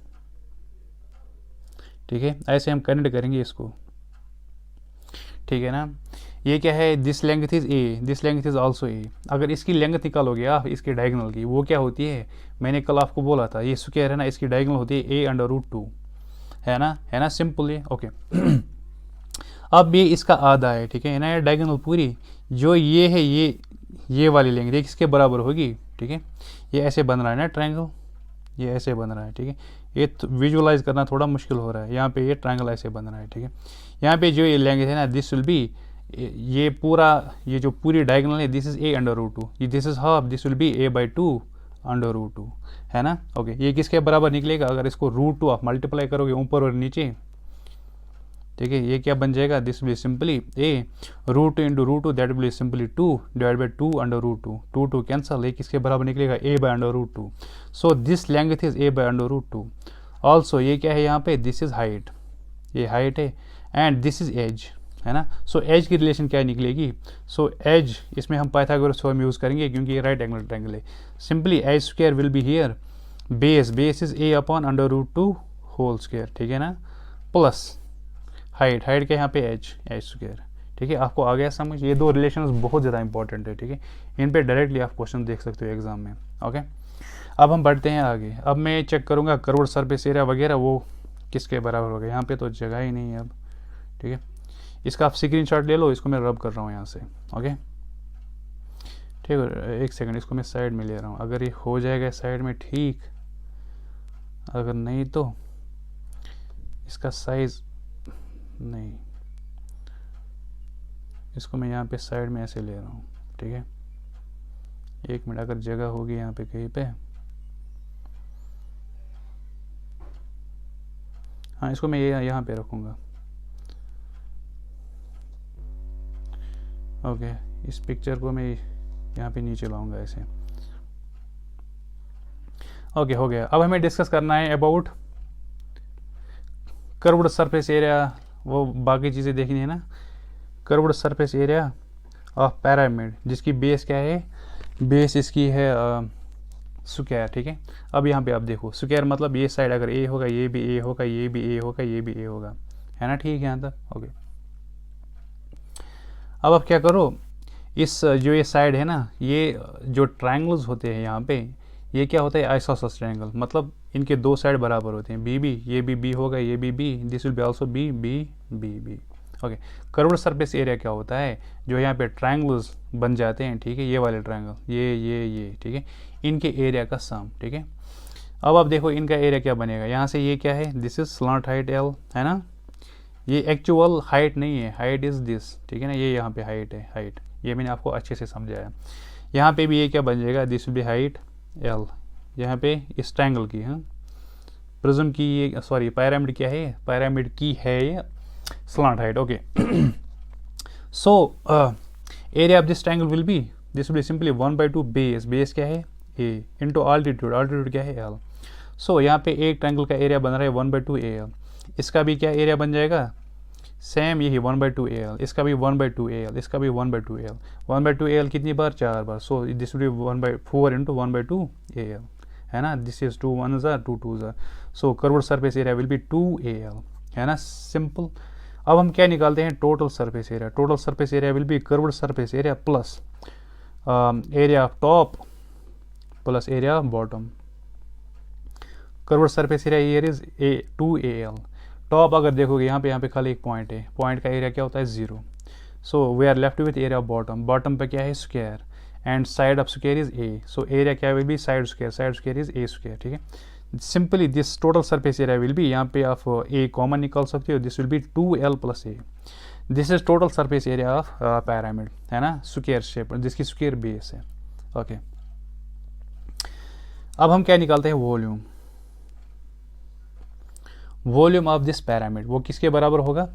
ठीक है, ऐसे हम कनेक्ट करेंगे इसको, ठीक है ना। ये क्या है, this length is A, this length is also a. अगर इसकी लेंथ निकालोगे आप इसके डायगोनल की, वो क्या होती है, मैंने कल आपको बोला था, ये स्क्वायर है ना, इसकी डायगोनल होती है a/√2, है ना, सिंपल है। ओके, अब ये इसका आधा है, ठीक है ना, ये डायगोनल पूरी जो ये है, ये वाली लेंथ ये किसके बराबर होगी, ठीक है। ये ऐसे बन रहा है ना ट्रायंगल, ये ऐसे बन रहा है, ठीक है। ये विजुअलाइज करना थोड़ा मुश्किल हो रहा है, यहाँ पे ये ट्रायंगल ऐसे बन रहा है, ठीक है। यहाँ पे जो ये लेंथ है ना, दिस विल बी, ये पूरा, ये जो पूरी डायगोनल है, this is a/√2, this is half, this will B a/2 है ना। ओके, ये किसके बराबर निकलेगा, अगर इसको √2 आप मल्टीप्लाई करोगे ऊपर और नीचे, ठीक है, ये क्या बन जाएगा, this will simply a√2 into √2, that will simply 2 divide by 2/√2, 2 cancel, ये किसके बराबर निकलेगा, a/√2। So this length is a/√2। Also ये क्या है यहाँ पे, दिस इज हाइट, ये हाइट है, एंड दिस इज एज, है ना। सो एज की रिलेशन क्या निकलेगी, सो एज, इसमें हम पाइथागोरस थ्योरम यूज करेंगे क्योंकि ये राइट एंगल ट्रायंगल है। Simply edge square will be here, base is a/√2 whole square, ठीक है ना, प्लस हाइट क्या यहाँ पे एच स्क्वायर, ठीक है। आपको आ गया समझ? ये दो रिलेशंस बहुत ज़्यादा इंपॉर्टेंट है, ठीक है। इन पे डायरेक्टली आप क्वेश्चन देख सकते हो एग्जाम में, ओके। अब हम बढ़ते हैं आगे। अब मैं चेक करूँगा कर्व्ड सरफेस एरिया वगैरह वो किसके बराबर हो गया। यहाँ पे तो जगह ही नहीं है अब, ठीक है। इसका आप स्क्रीनशॉट ले लो, इसको मैं रब कर रहा हूँ यहाँ से, ओके, ठीक है। एक सेकंड, इसको मैं साइड में ले रहा हूँ। अगर ये हो जाएगा साइड में ठीक, अगर नहीं तो इसका साइज नहीं, इसको मैं यहाँ पे साइड में ऐसे ले रहा हूँ, ठीक है। एक मिनट, अगर जगह होगी यहाँ पे कहीं पे, हाँ इसको मैं यहाँ पे रखूँगा, ओके। इस पिक्चर को मैं यहाँ पे नीचे लाऊंगा ऐसे, ओके, हो गया। अब हमें डिस्कस करना है अबाउट कर्व्ड सरफेस एरिया, वो बाकी चीज़ें देखनी है ना। Curved surface area of pyramid, जिसकी बेस क्या है, बेस इसकी है स्क्वायर, ठीक है। अब यहाँ पे आप देखो स्क्वायर मतलब ये साइड अगर ए होगा, ये भी ए होगा, ये भी ए होगा, ये भी ए होगा, है ना, ठीक है यहाँ तक, ओके। अब आप क्या करो, इस जो ये साइड है ना, ये जो ट्रायंगल्स होते हैं यहाँ पे, ये क्या होता है, आइसोसेलेस ट्रायंगल, मतलब इनके दो साइड बराबर होते हैं, बी ये भी बी होगा, ये भी B, this will be also B B B B, okay. Curved surface area क्या होता है, जो यहाँ पे ट्रायंगल्स बन जाते हैं, ठीक है, ये वाले ट्रायंगल, ये, ठीक है, इनके एरिया का सम, ठीक है। अब आप देखो इनका एरिया क्या बनेगा, यहाँ से ये क्या है, this is slot height L, है ना। ये एक्चुअल हाइट नहीं है, हाइट इज दिस, ठीक है ना, ये यहाँ पे हाइट है, हाइट, ये मैंने आपको अच्छे से समझाया। यहाँ पे भी ये क्या बन जाएगा, this will B height L, यहाँ पे इस ट्रायंगल की, हाँ, प्रिज्म की, ये सॉरी पिरामिड क्या है, पिरामिड की है ये slot height, okay. So area of this triangle will B, this will be simply 1/2 base, base क्या है ए, इंटू ऑल्टीट्यूड, ऑल्टीट्यूड क्या है एल। सो यहाँ पे एक ट्रायंगल का एरिया बन रहा है 1/2 ए एल, इसका भी क्या एरिया बन जाएगा, सेम यही 1/2 ए एल, इसका भी 1/2 ए एल, इसका भी 1/2 ए एल, 1/2 ए एल कितनी बार, 4 बार। So this will be 1/4 into 1/2 A l, है ना, this is 2 1s are 2 2s are, so curved surface area will be 2 a l, है ना, सिंपल। अब हम क्या निकालते हैं, total surface area. Total surface area will be curved surface area plus area of top plus area of bottom. Curved surface area here is 2 a L. Top अगर देखोगे यहाँ पे खाली एक पॉइंट है, पॉइंट का एरिया क्या होता है, 0। So we are left with area of bottom, bottom पे क्या है, square, and side of square is a, so area क्या will be, side square is a square, ठीक है। Simply this total surface area will be, यहाँ पे आप a common निकाल सकते हो, this will be 2l plus a, this is total surface area of pyramid, है ना, स्क्वायर शेप, जिसकी स्क्वायर बेस है, ओके। अब हम क्या निकालते हैं, volume, volume of this pyramid, वो किसके बराबर होगा,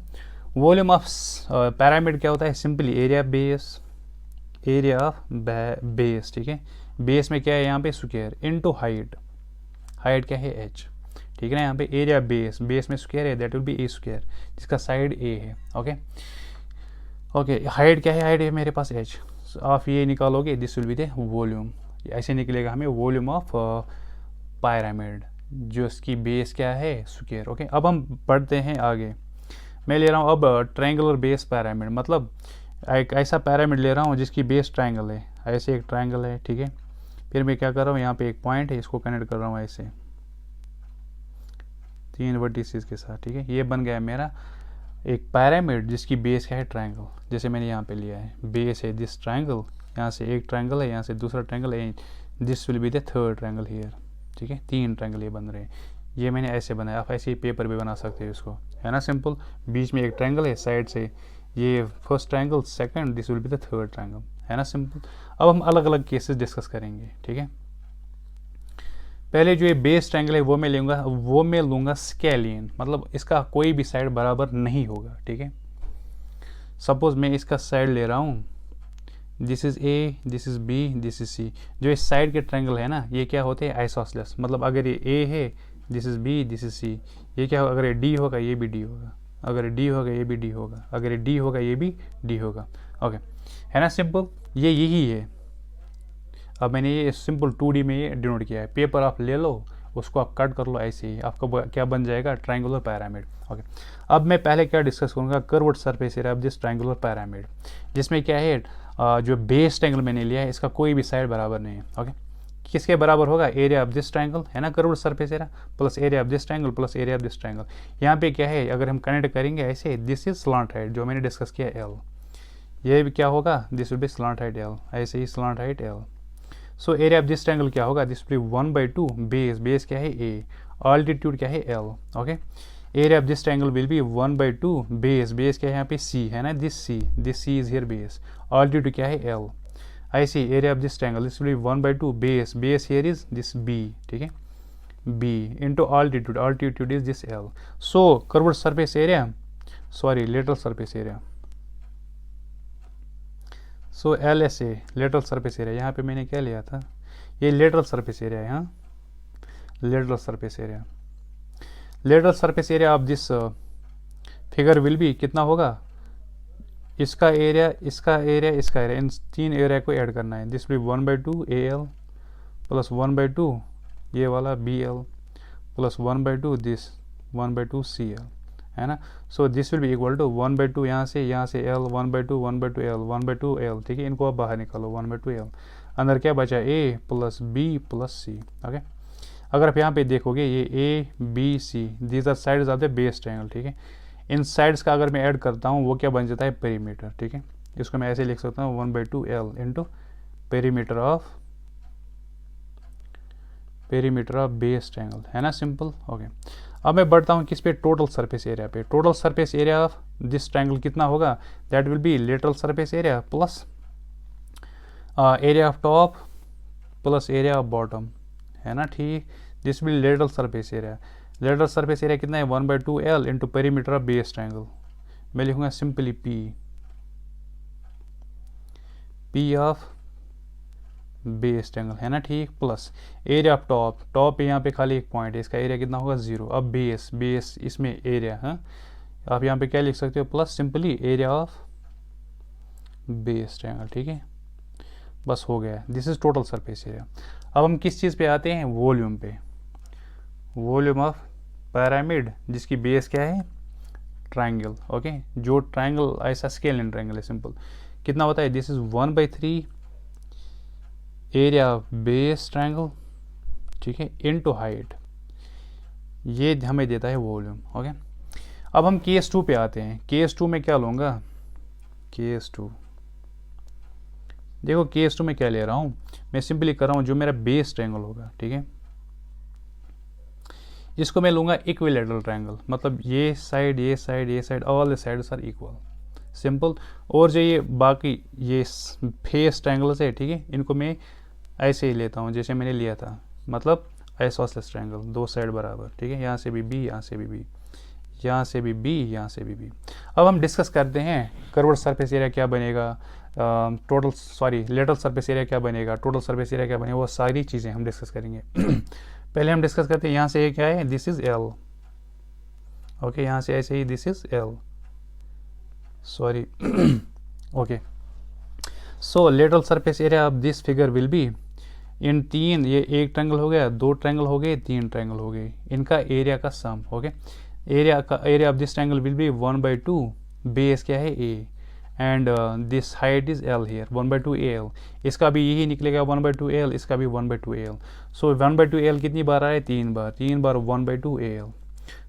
वॉल्यूम ऑफ पिरामिड क्या होता है, simply area base, area of base, ठीक है। बेस में क्या है यहाँ पे, स्क्वायर इनटू हाइट, हाइट क्या है h, ठीक है ना। यहाँ पे एरिया बेस, बेस में स्क्वायर है, that will be A square, जिसका साइड ए है, ओके ओके। हाइट क्या है, हाइट है मेरे पास h, आप ये निकालोगे, this will be the volume, ऐसे निकलेगा हमें वॉल्यूम ऑफ पिरामिड, जो इसकी बेस क्या है, स्क्वायर, ओके। अब हम बढ़ते हैं आगे, मैं ले रहा हूँ अब ट्रायंगुलर बेस पिरामिड, मतलब एक ऐसा पिरामिड ले रहा हूँ जिसकी बेस ट्रायंगल है, ऐसे एक ट्रायंगल है, ठीक है। फिर मैं क्या कर रहा हूँ, यहाँ पे एक पॉइंट है, इसको कनेक्ट कर रहा हूँ ऐसे 3 वर्टिसेस के साथ, ठीक है। ये बन गया मेरा एक पिरामिड जिसकी बेस क्या है, ट्रायंगल, जैसे मैंने यहाँ पे लिया है, बेस है दिस ट्रायंगल, यहाँ से एक ट्रायंगल है, यहाँ से दूसरा ट्रायंगल है, this will be the third triangle here, ठीक है। 3 ट्रायंगल ये बन रहे हैं, ये मैंने ऐसे बनाया, आप ऐसे ही पेपर भी बना सकते हो इसको, है ना, सिंपल। बीच में एक ट्रायंगल है, साइड से ये first triangle, second, this will be the third triangle, है ना, सिंपल। अब हम अलग अलग केसेस डिस्कस करेंगे, ठीक है। पहले जो ये बेस ट्रायंगल है वो मैं लूँगा स्केलियन, मतलब इसका कोई भी साइड बराबर नहीं होगा, ठीक है। सपोज मैं इसका साइड ले रहा हूँ, this is A, this is B, this is C, जो इस साइड के ट्रायंगल है ना, ये क्या होते हैं, आइसोसेलेस, मतलब अगर ये ए है, this is B, this is C, ये क्या होगा, अगर ये डी होगा, ये भी डी होगा, अगर डी होगा, ये भी डी होगा, अगर डी होगा, ये भी डी होगा, ओके, है ना, सिंपल। ये यही है। अब मैंने ये सिंपल 2D में ये डिनोट किया है, पेपर आप ले लो उसको आप कट कर लो ऐसे ही, आपका क्या बन जाएगा, ट्रायंगुलर पिरामिड। ओके, अब मैं पहले क्या डिस्कस करूँगा, curved surface area of this triangular pyramid, जिसमें क्या है जो बेस ट्रायंगल मैंने लिया है इसका कोई भी साइड बराबर नहीं है। ओके, किसके बराबर होगा, एरिया ऑफ दिस ट्रायंगल है ना, curved surface area plus area of this triangle plus area of this triangle. यहाँ पे क्या है, अगर हम कनेक्ट करेंगे ऐसे, दिस इज स्लांट हाइट जो मैंने डिस्कस किया एल, ये भी क्या होगा, this will be slant height l, ऐसे ही slant height l. So area of this triangle क्या होगा, this will be 1/2 base, base क्या है ए, ऑल्टीट्यूड क्या है l. Okay, area of this triangle will be 1/2 base, base क्या है यहाँ पे सी है ना, this C is here base, altitude क्या है एल। ऐसे area of this triangle this will be 1/2 base, base here is this B, ठीक है, B into altitude, altitude is this L. So curved surface area, sorry lateral surface area, so L S A lateral surface area, यहाँ पे मैंने क्या लिया था, ये lateral surface area है, यहाँ lateral surface area, lateral surface area of this figure will B कितना होगा, इसका एरिया, इसका एरिया, इसका एरिया, इन तीन एरिया को ऐड करना है, this will be 1/2 A L plus 1/2 ये वाला B L plus 1/2 this 1/2 C L, है ना। So this will be equal to 1/2 यहाँ से एल, 1/2 एल, 1/2 एल, ठीक है, इनको आप बाहर निकालो, 1/2 एल, अंदर क्या बचा, A plus B plus C. Okay, अगर आप यहाँ पे देखोगे ये A B C these are sides of the base triangle, ठीक है, इन साइड्स का अगर मैं ऐड करता हूँ वो क्या बन जाता है, पेरीमीटर, ठीक है, इसको मैं ऐसे लिख सकता हूँ 1/2 L into perimeter of base triangle, है ना, सिंपल। ओके, अब मैं बढ़ता हूँ किस पे, टोटल सरफेस एरिया पे। Total surface area of this triangle कितना होगा, that will B lateral surface area plus area of top plus area of bottom, है ना, ठीक, this will lateral surface area, lateral surface area कितना है 1/2 L into perimeter of base triangle, मैं लिखूंगा simply P of base triangle, है ना, ठीक, प्लस एरिया ऑफ टॉप पे यहाँ पे खाली एक पॉइंट है, इसका एरिया कितना होगा 0। अब बेस इसमें एरिया है, आप यहाँ पे क्या लिख सकते हो, plus simply area of base triangle, ठीक है, बस हो गया, this is total surface area. अब हम किस चीज़ पे आते हैं, वॉल्यूम पे, वॉल्यूम ऑफ पिरामिड जिसकी बेस क्या है, ट्रायंगल। ओके, जो ट्रायंगल ऐसा स्केल इन ट्रायंगल है, सिंपल कितना होता है, this is 1/3 area of base triangle, ठीक है, इनटू हाइट, ये हमें देता है वॉल्यूम। ओके, अब हम केस 2 पे आते हैं। केस 2 में क्या लूँगा, केस 2, देखो केस 2 में क्या ले रहा हूँ, मैं सिंपली कर रहा हूँ जो मेरा बेस ट्रायंगल होगा, ठीक है, इसको मैं लूँगा इक्विलैटरल ट्रायंगल, मतलब ये साइड ये साइड ये side, all the sides are equal, simple. और जो ये बाकी ये फेस ट्रायंगल्स है, ठीक है, इनको मैं ऐसे ही लेता हूँ जैसे मैंने लिया था, मतलब आइसोसेलेस ट्रायंगल, दो साइड बराबर, ठीक है, यहाँ से भी बी, यहाँ से भी बी, यहाँ से भी बी, यहाँ से भी बी। अब हम डिस्कस करते हैं कर्व्ड सरफेस एरिया क्या बनेगा, लेटरल सरफेस एरिया क्या बनेगा, टोटल सरफेस एरिया क्या बनेगा, वो सारी चीज़ें हम डिस्कस करेंगे। पहले हम डिस्कस करते हैं यहाँ से ये क्या है, दिस इज एल। ओके, यहाँ से ऐसे ही this is l, sorry. Okay, so lateral surface area of this figure will be इन तीन, ये एक ट्रायंगल हो गया, दो ट्रायंगल हो गए, तीन ट्रायंगल हो गए, इनका एरिया का sum. Okay, area of this triangle will be 1/2 base क्या है a and this height is l here 1/2 l, इसका भी यही निकलेगा 1/2 एल, इसका भी 1/2 एल। सो 1/2 एल कितनी बार आया है, तीन बार 1/2 L,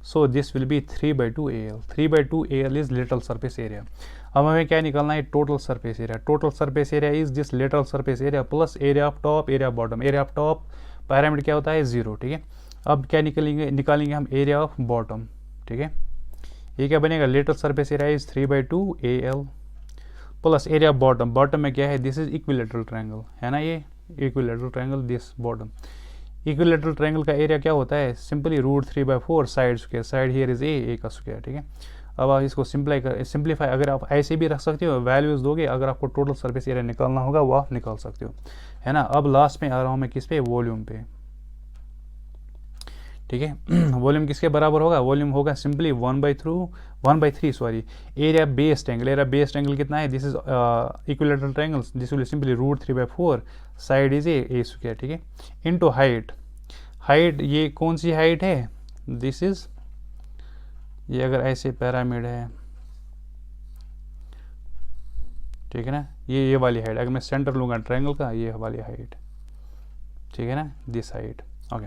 so this will B 3/2 L. 3/2 L is lateral surface area. अब हमें क्या निकालना है, total surface area. Total surface area is this lateral surface area plus area of top, area of bottom. Area of top pyramid क्या होता है 0, ठीक है। अब क्या निकालेंगे हम एरिया ऑफ बॉटम, ठीक है, ये क्या बनेगा, lateral surface area is 3/2 L plus area of bottom. Bottom में क्या है, दिस इज इक्विलैटरल ट्रायंगल, है ना, ये equilateral triangle, this bottom. Equilateral triangle का एरिया क्या होता है, simply √3/4 side square, side here is a का स्क्वायर, ठीक है। अब आप इसको सिंप्लीफाई अगर आप ऐसे भी रख सकते हो, वैल्यूज दोगे, अगर आपको टोटल सरफेस एरिया निकालना होगा वो आप निकाल सकते हो, है ना। अब लास्ट में आ रहा हूँ मैं किस पे, वॉल्यूम पे, ठीक है। वॉल्यूम किसके बराबर होगा, वॉल्यूम होगा simply 1/3 sorry area base triangle. Area base triangle कितना है, this is equilateral triangle, this will simply √3/4 side is a square, ठीक है, इनटू हाइट। हाइट, ये कौन सी हाइट है, दिस इज, ये अगर ऐसे पिरामिड है, ठीक है ना, ये वाली हाइट, अगर मैं सेंटर लूँगा ट्रायंगल का, ये वाली हाइट, ठीक है ना, दिस हाइट। ओके,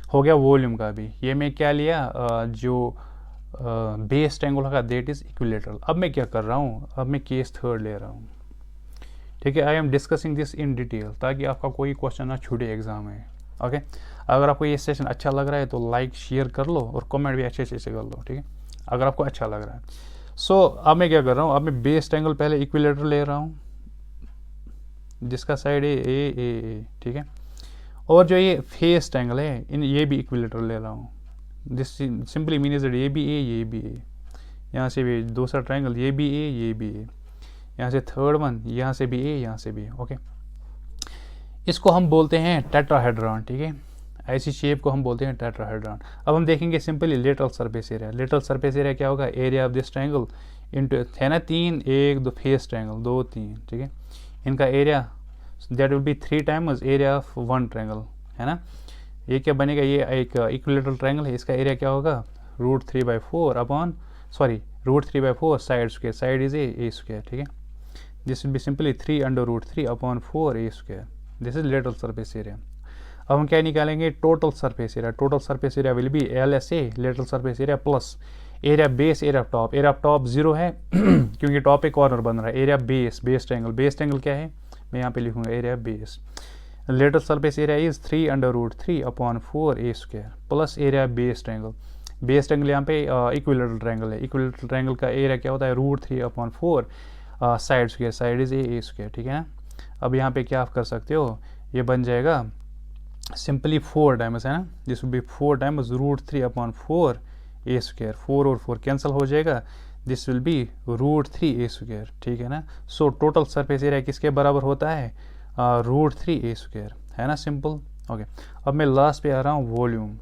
हो गया वॉल्यूम का भी। ये मैं क्या लिया, जो बेस ट्रायंगल का देट इज इक्विलेटरल। अब मैं क्या कर रहा हूँ, अब मैं केस थर्ड ले रहा हूँ, ठीक है। I am discussing this in detail ताकि आपका कोई क्वेश्चन ना छूटे एग्जाम में। ओके, अगर आपको ये सेशन अच्छा लग रहा है तो लाइक शेयर कर लो और कमेंट भी अच्छे से कर लो, ठीक है, अगर आपको अच्छा लग रहा है। सो अब मैं क्या कर रहा हूँ, अब मैं बेस ट्रायंगल पहले इक्विलेटरल ले रहा हूँ जिसका साइड है ए, ठीक है, और जो ये फेस ट्रायंगल है इन ये भी इक्विलेटरल ले रहा हूँ। दिस सिंपली मीन्स दैट ये भी ए, यहाँ से भी दूसरा ट्रायंगल, ये भी ए, यहाँ से थर्ड वन, यहाँ से भी ए, यहाँ से भी। ओके, इसको हम बोलते हैं टेट्राहेड्रॉन, ठीक है, ऐसी शेप को हम बोलते हैं टेट्राहेड्रॉन। अब हम देखेंगे simply lateral surface area. Lateral surface area क्या होगा, area of this triangle into, है ना, 3, 1, 2 फेस ट्रायंगल 2, 3, ठीक है, इनका area that will B 3 times area of one triangle, है ना। ये क्या बनेगा, ये एक इक्विलेटरल ट्रायंगल है, इसका एरिया क्या होगा, √3/4 upon, sorry √3/4 side square, side is a square, ठीक है। This will be simply 3/√3 upon 4 a square. This is lateral surface area. अब हम क्या निकालेंगे, total surface area. Total surface area will B LSA, lateral surface area, plus area base, area of top. Area of top 0 है क्योंकि top पे corner बन रहा है। एरिया बेस, बेस ट्रायंगल क्या है, मैं यहाँ पे लिखूंगा area base. Lateral surface area is 3/√3 upon 4 a square plus area base triangle. Base triangle यहाँ पे इक्विलेटरल ट्रायंगल है। इक्विलेटरल ट्रायंगल का एरिया क्या होता है, √3/4 side square, side is a square, ठीक है ना। अब यहाँ पे क्या आप कर सकते हो, ये बन जाएगा सिंपली 4 टाइम्स, है ना, this will be 4 times √3/4 a square. 4 और 4 कैंसिल हो जाएगा, this will B √3 a square, ठीक है ना। सो टोटल सरफेस एरिया किसके बराबर होता है, √3 a स्क्वायर, है ना, सिंपल। ओके, अब मैं लास्ट पे आ रहा हूँ वॉल्यूम,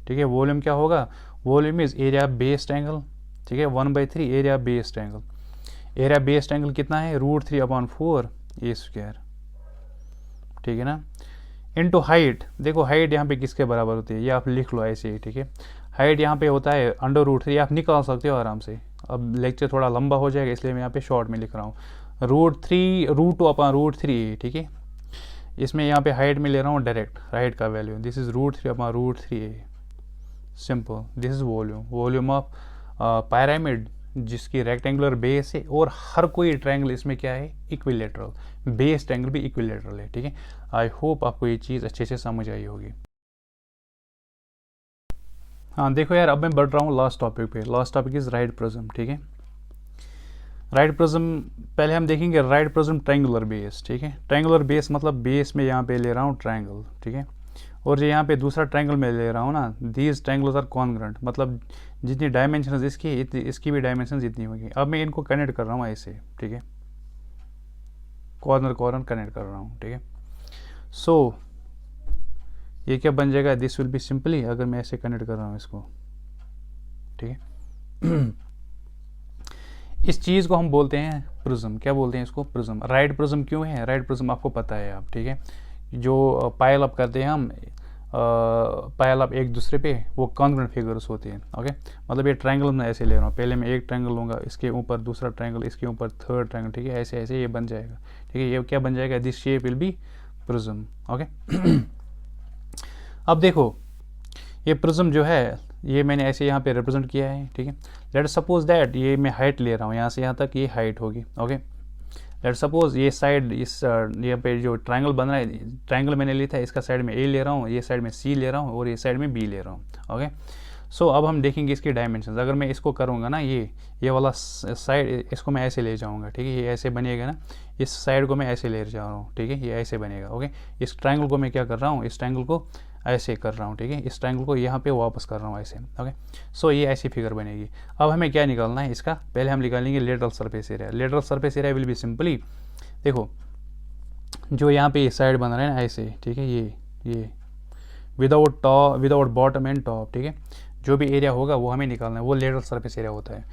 ठीक है। वॉल्यूम क्या होगा, volume is area base triangle, ठीक है, 1/3 area base triangle. Area base triangle कितना है, √3/4 a स्क्वायर, ठीक है ना, इनटू हाइट। देखो हाइट यहाँ पे किसके बराबर होती है, ये आप लिख लो ऐसे ही, ठीक है। हाइट यहाँ पे होता है √3, आप निकाल सकते हो आराम से। अब लेक्चर थोड़ा लंबा हो जाएगा इसलिए मैं यहाँ पे शॉर्ट में लिख रहा हूँ, √2/√3, ठीक है। इसमें यहाँ पे हाइट में ले रहा हूँ डायरेक्ट हाइट का value, this is √3/√3, simple. This is volume, volume of pyramid जिसकी रेक्टेंगुलर बेस है, और हर कोई ट्रायंगल इसमें क्या है, इक्विलेटरल, बेस ट्रायंगल भी इक्विलेटरल है, ठीक है। आई होप आपको ये चीज़ अच्छे से समझ आई होगी। हाँ देखो यार, अब मैं बढ़ रहा हूँ लास्ट टॉपिक पे। Last topic is right prism, ठीक है। राइट प्रिज्म पहले हम देखेंगे, राइट प्रिज्म ट्रायंगुलर बेस, ठीक है। ट्रायंगुलर बेस मतलब बेस में यहाँ पे ले रहा हूँ ट्रायंगल, ठीक है, और जो यहाँ पे दूसरा ट्रायंगल में ले रहा हूँ ना, दीज ट्रायंगल्स आर कॉन्ग्रुएंट, मतलब जितनी डायमेंशन इसकी इतनी इसकी भी डायमेंशन इतनी होगी। अब मैं इनको कनेक्ट कर रहा हूँ ऐसे, ठीक है, कॉर्नर कॉर्नर कनेक्ट कर रहा हूँ, ठीक है। सो ये क्या बन जाएगा, दिस विल बी सिंपली, अगर मैं ऐसे कनेक्ट कर रहा हूँ इसको, ठीक है इस चीज़ को हम बोलते हैं प्रिज्म। क्या बोलते हैं इसको, प्रिज्म। राइट प्रिज्म क्यों है, राइट प्रिज्म आपको पता है आप, ठीक है, जो पायल अप करते हैं हम, पायल अप एक दूसरे पे, वो कॉन्ग्रुएंट फिगर्स होते हैं। ओके, मतलब ये ट्रायंगल मैं ऐसे ले रहा हूँ, पहले मैं एक ट्रायंगल लूँगा, इसके ऊपर दूसरा ट्रायंगल, इसके ऊपर थर्ड ट्रायंगल, ठीक है, ऐसे ऐसे ये बन जाएगा, ठीक है। ये क्या बन जाएगा, this shape will be prism. Okay अब देखो ये प्रिज्म जो है, ये मैंने ऐसे यहाँ पे रिप्रेजेंट किया है, ठीक है। लेट सपोज दैट ये मैं हाइट ले रहा हूँ, यहाँ से यहाँ तक ये हाइट होगी। ओके, लेट सपोज ये साइड, इस यहाँ पे जो ट्रायंगल बन रहा है, ट्रायंगल मैंने लिया था, इसका साइड में ए ले रहा हूँ, ये साइड में सी ले रहा हूँ, और ये साइड में बी ले रहा हूँ। ओके, सो अब हम देखेंगे इसकी डायमेंशन। अगर मैं इसको करूँगा ना, ये वाला साइड, इसको मैं ऐसे ले जाऊँगा, ठीक है, ये ऐसे बनेगा ना, इस साइड को मैं ऐसे ले जा रहा हूँ, ठीक है, ये ऐसे बनेगा। ओके, इस ट्रायंगल को मैं क्या कर रहा हूँ, इस ट्रायंगल को ऐसे कर रहा हूँ, ठीक है, इस ट्रायंगल को यहाँ पे वापस कर रहा हूँ ऐसे। ओके, सो ये ऐसी फिगर बनेगी। अब हमें क्या निकालना है इसका, पहले हम निकालेंगे lateral surface area. Lateral surface area will be simply, देखो जो यहाँ पे ये साइड बन रहा है ना ऐसे, ठीक है, ये without top, without bottom and top, ठीक है, जो भी एरिया होगा वो हमें निकालना है, वो लेटरल सरफेस एरिया होता है।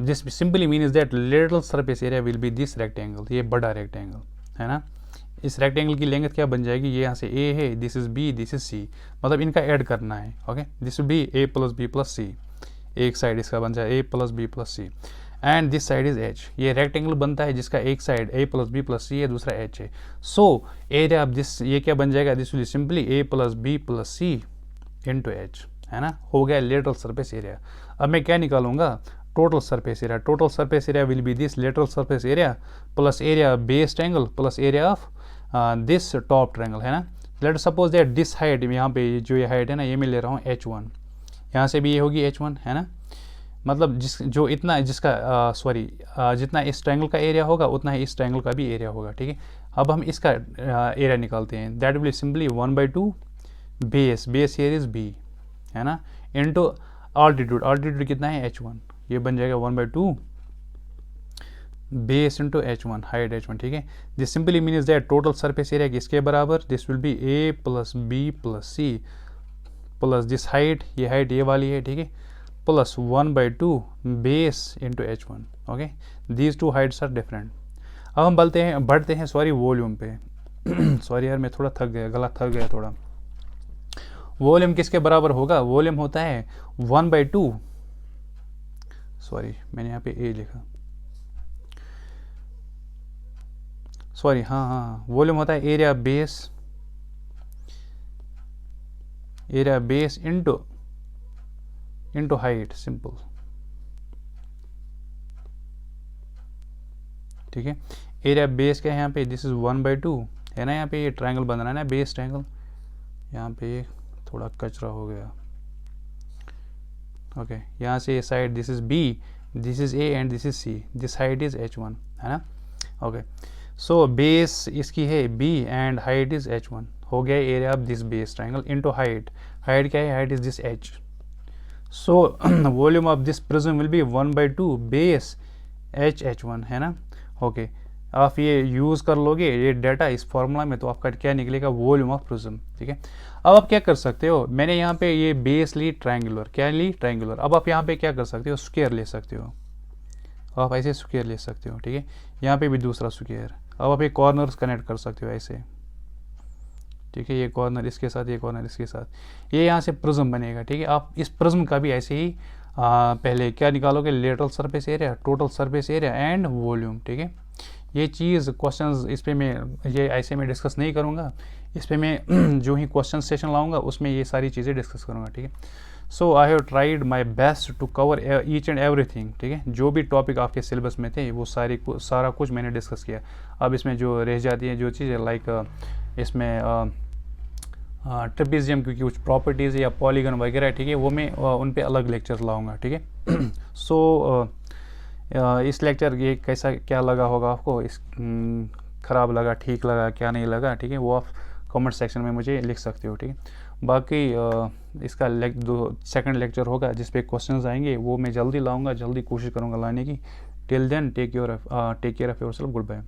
This simply means that lateral surface area will B this rectangle, ये बड़ा रेक्टेंगल है ना, इस रेक्टेंगल की लेंथ क्या बन जाएगी, ये यहाँ से ए है, this is B, this is c, मतलब इनका ऐड करना है। Okay, this will be a plus B plus c, एक साइड इसका बन जाए a plus B plus c, and this side is h. ये रेक्टेंगल बनता है जिसका एक side a plus B plus c है, दूसरा एच है। सो एरिया ऑफ दिस, ये क्या बन जाएगा, this will simply A plus B plus C into H, है ना, हो गया लेटरल सरफेस एरिया। अब मैं क्या निकालूंगा, total surface area. Total surface area will B this lateral surface area plus area of base triangle plus area of this top triangle, है ना। Let suppose that this height, यहाँ पे जो ये हाइट है ना, ये मैं ले रहा हूँ h1, यहाँ से भी ये होगी h1, है ना, मतलब जो इतना जिसका जितना इस ट्रायंगल का एरिया होगा उतना ही इस ट्रायंगल का भी एरिया होगा। ठीक है, अब हम इसका एरिया निकालते हैं। That will simply 1/2 base here is b, है ना, इनटू ऑल्टीट्यूड। ऑल्टीट्यूड कितना है h1, ये बन जाएगा 1/2 base into h1, height h1। ठीक है, this simply means that total surface area किसके बराबर, this will be a plus B plus C plus this height, ये हाइट ये वाली है, ठीक है, plus 1/2 base into h1। Okay, these two heights are different. अब हम बढ़ते हैं वॉल्यूम पे। सॉरी यार, मैं थोड़ा थक गया, गला थक गया थोड़ा। वॉल्यूम किसके बराबर होगा, वॉल्यूम होता है 1/2, सॉरी मैंने यहाँ पे ए लिखा, सॉरी, हाँ, वॉल्यूम होता है area base into height, simple. ठीक है, एरिया बेस क्या है यहाँ पे, दिस इज 1/2, है ना, यहाँ पे ये ट्रायंगल बन रहा है ना, बेस ट्रायंगल, यहाँ पे थोड़ा कचरा हो गया। ओके, यहाँ से ये side, this is B, this is A and this is C, this height is h1, है ना। ओके, सो बेस इसकी है b and height is h1, हो गया area of this base triangle into height. Height क्या है, height is this h। So volume of this prism will be 1/2 base h1, है ना। ओके, आप ये यूज़ कर लोगे ये डाटा इस फॉर्मूला में, तो आपका क्या निकलेगा, वॉल्यूम ऑफ प्रिज्म। ठीक है, अब आप क्या कर सकते हो, मैंने यहाँ पे ये बेस ली ट्रायंगुलर, क्या ली ट्रायंगुलर। अब आप यहाँ पे क्या कर सकते हो, स्क्वायर ले सकते हो, आप ऐसे स्क्वायर ले सकते हो। ठीक है, यहाँ पे भी दूसरा स्क्वायर। अब आप ये कॉर्नर्स कनेक्ट कर सकते हो ऐसे। ठीक है, ये कॉर्नर इसके साथ, ये कॉर्नर इसके साथ, ये यहाँ से प्रिज्म बनेगा। ठीक है, आप इस प्रिज्म का भी ऐसे ही पहले क्या निकालोगे, lateral surface area, total surface area and volume. ठीक है, ये चीज़ क्वेश्चंस इस पे मैं ये ऐसे में डिस्कस नहीं करूँगा, इस पे मैं जो ही क्वेश्चन सेशन लाऊंगा उसमें ये सारी चीज़ें डिस्कस करूँगा। ठीक है, so I have tried my best to cover each and everything. ठीक है, जो भी टॉपिक आपके सिलेबस में थे वो सारा कुछ मैंने डिस्कस किया। अब इसमें जो रह जाती है जो चीज़ें, लाइक इसमें ट्रेपेजियम की कुछ प्रॉपर्टीज़ या पॉलीगन वगैरह, ठीक है, वो मैं उन पे अलग लेक्चर लाऊंगा। ठीक है, सो इस लेक्चर ये कैसा क्या लगा होगा आपको, इस ख़राब लगा, ठीक लगा, क्या नहीं लगा, ठीक है, वो आप कमेंट सेक्शन में मुझे लिख सकते हो। ठीक है, बाकी इसका सेकंड लेक्चर होगा जिस पे क्वेश्चंस आएंगे, वो मैं जल्दी लाऊंगा, जल्दी कोशिश करूंगा लाने की। Till then take care of yourself, good bye.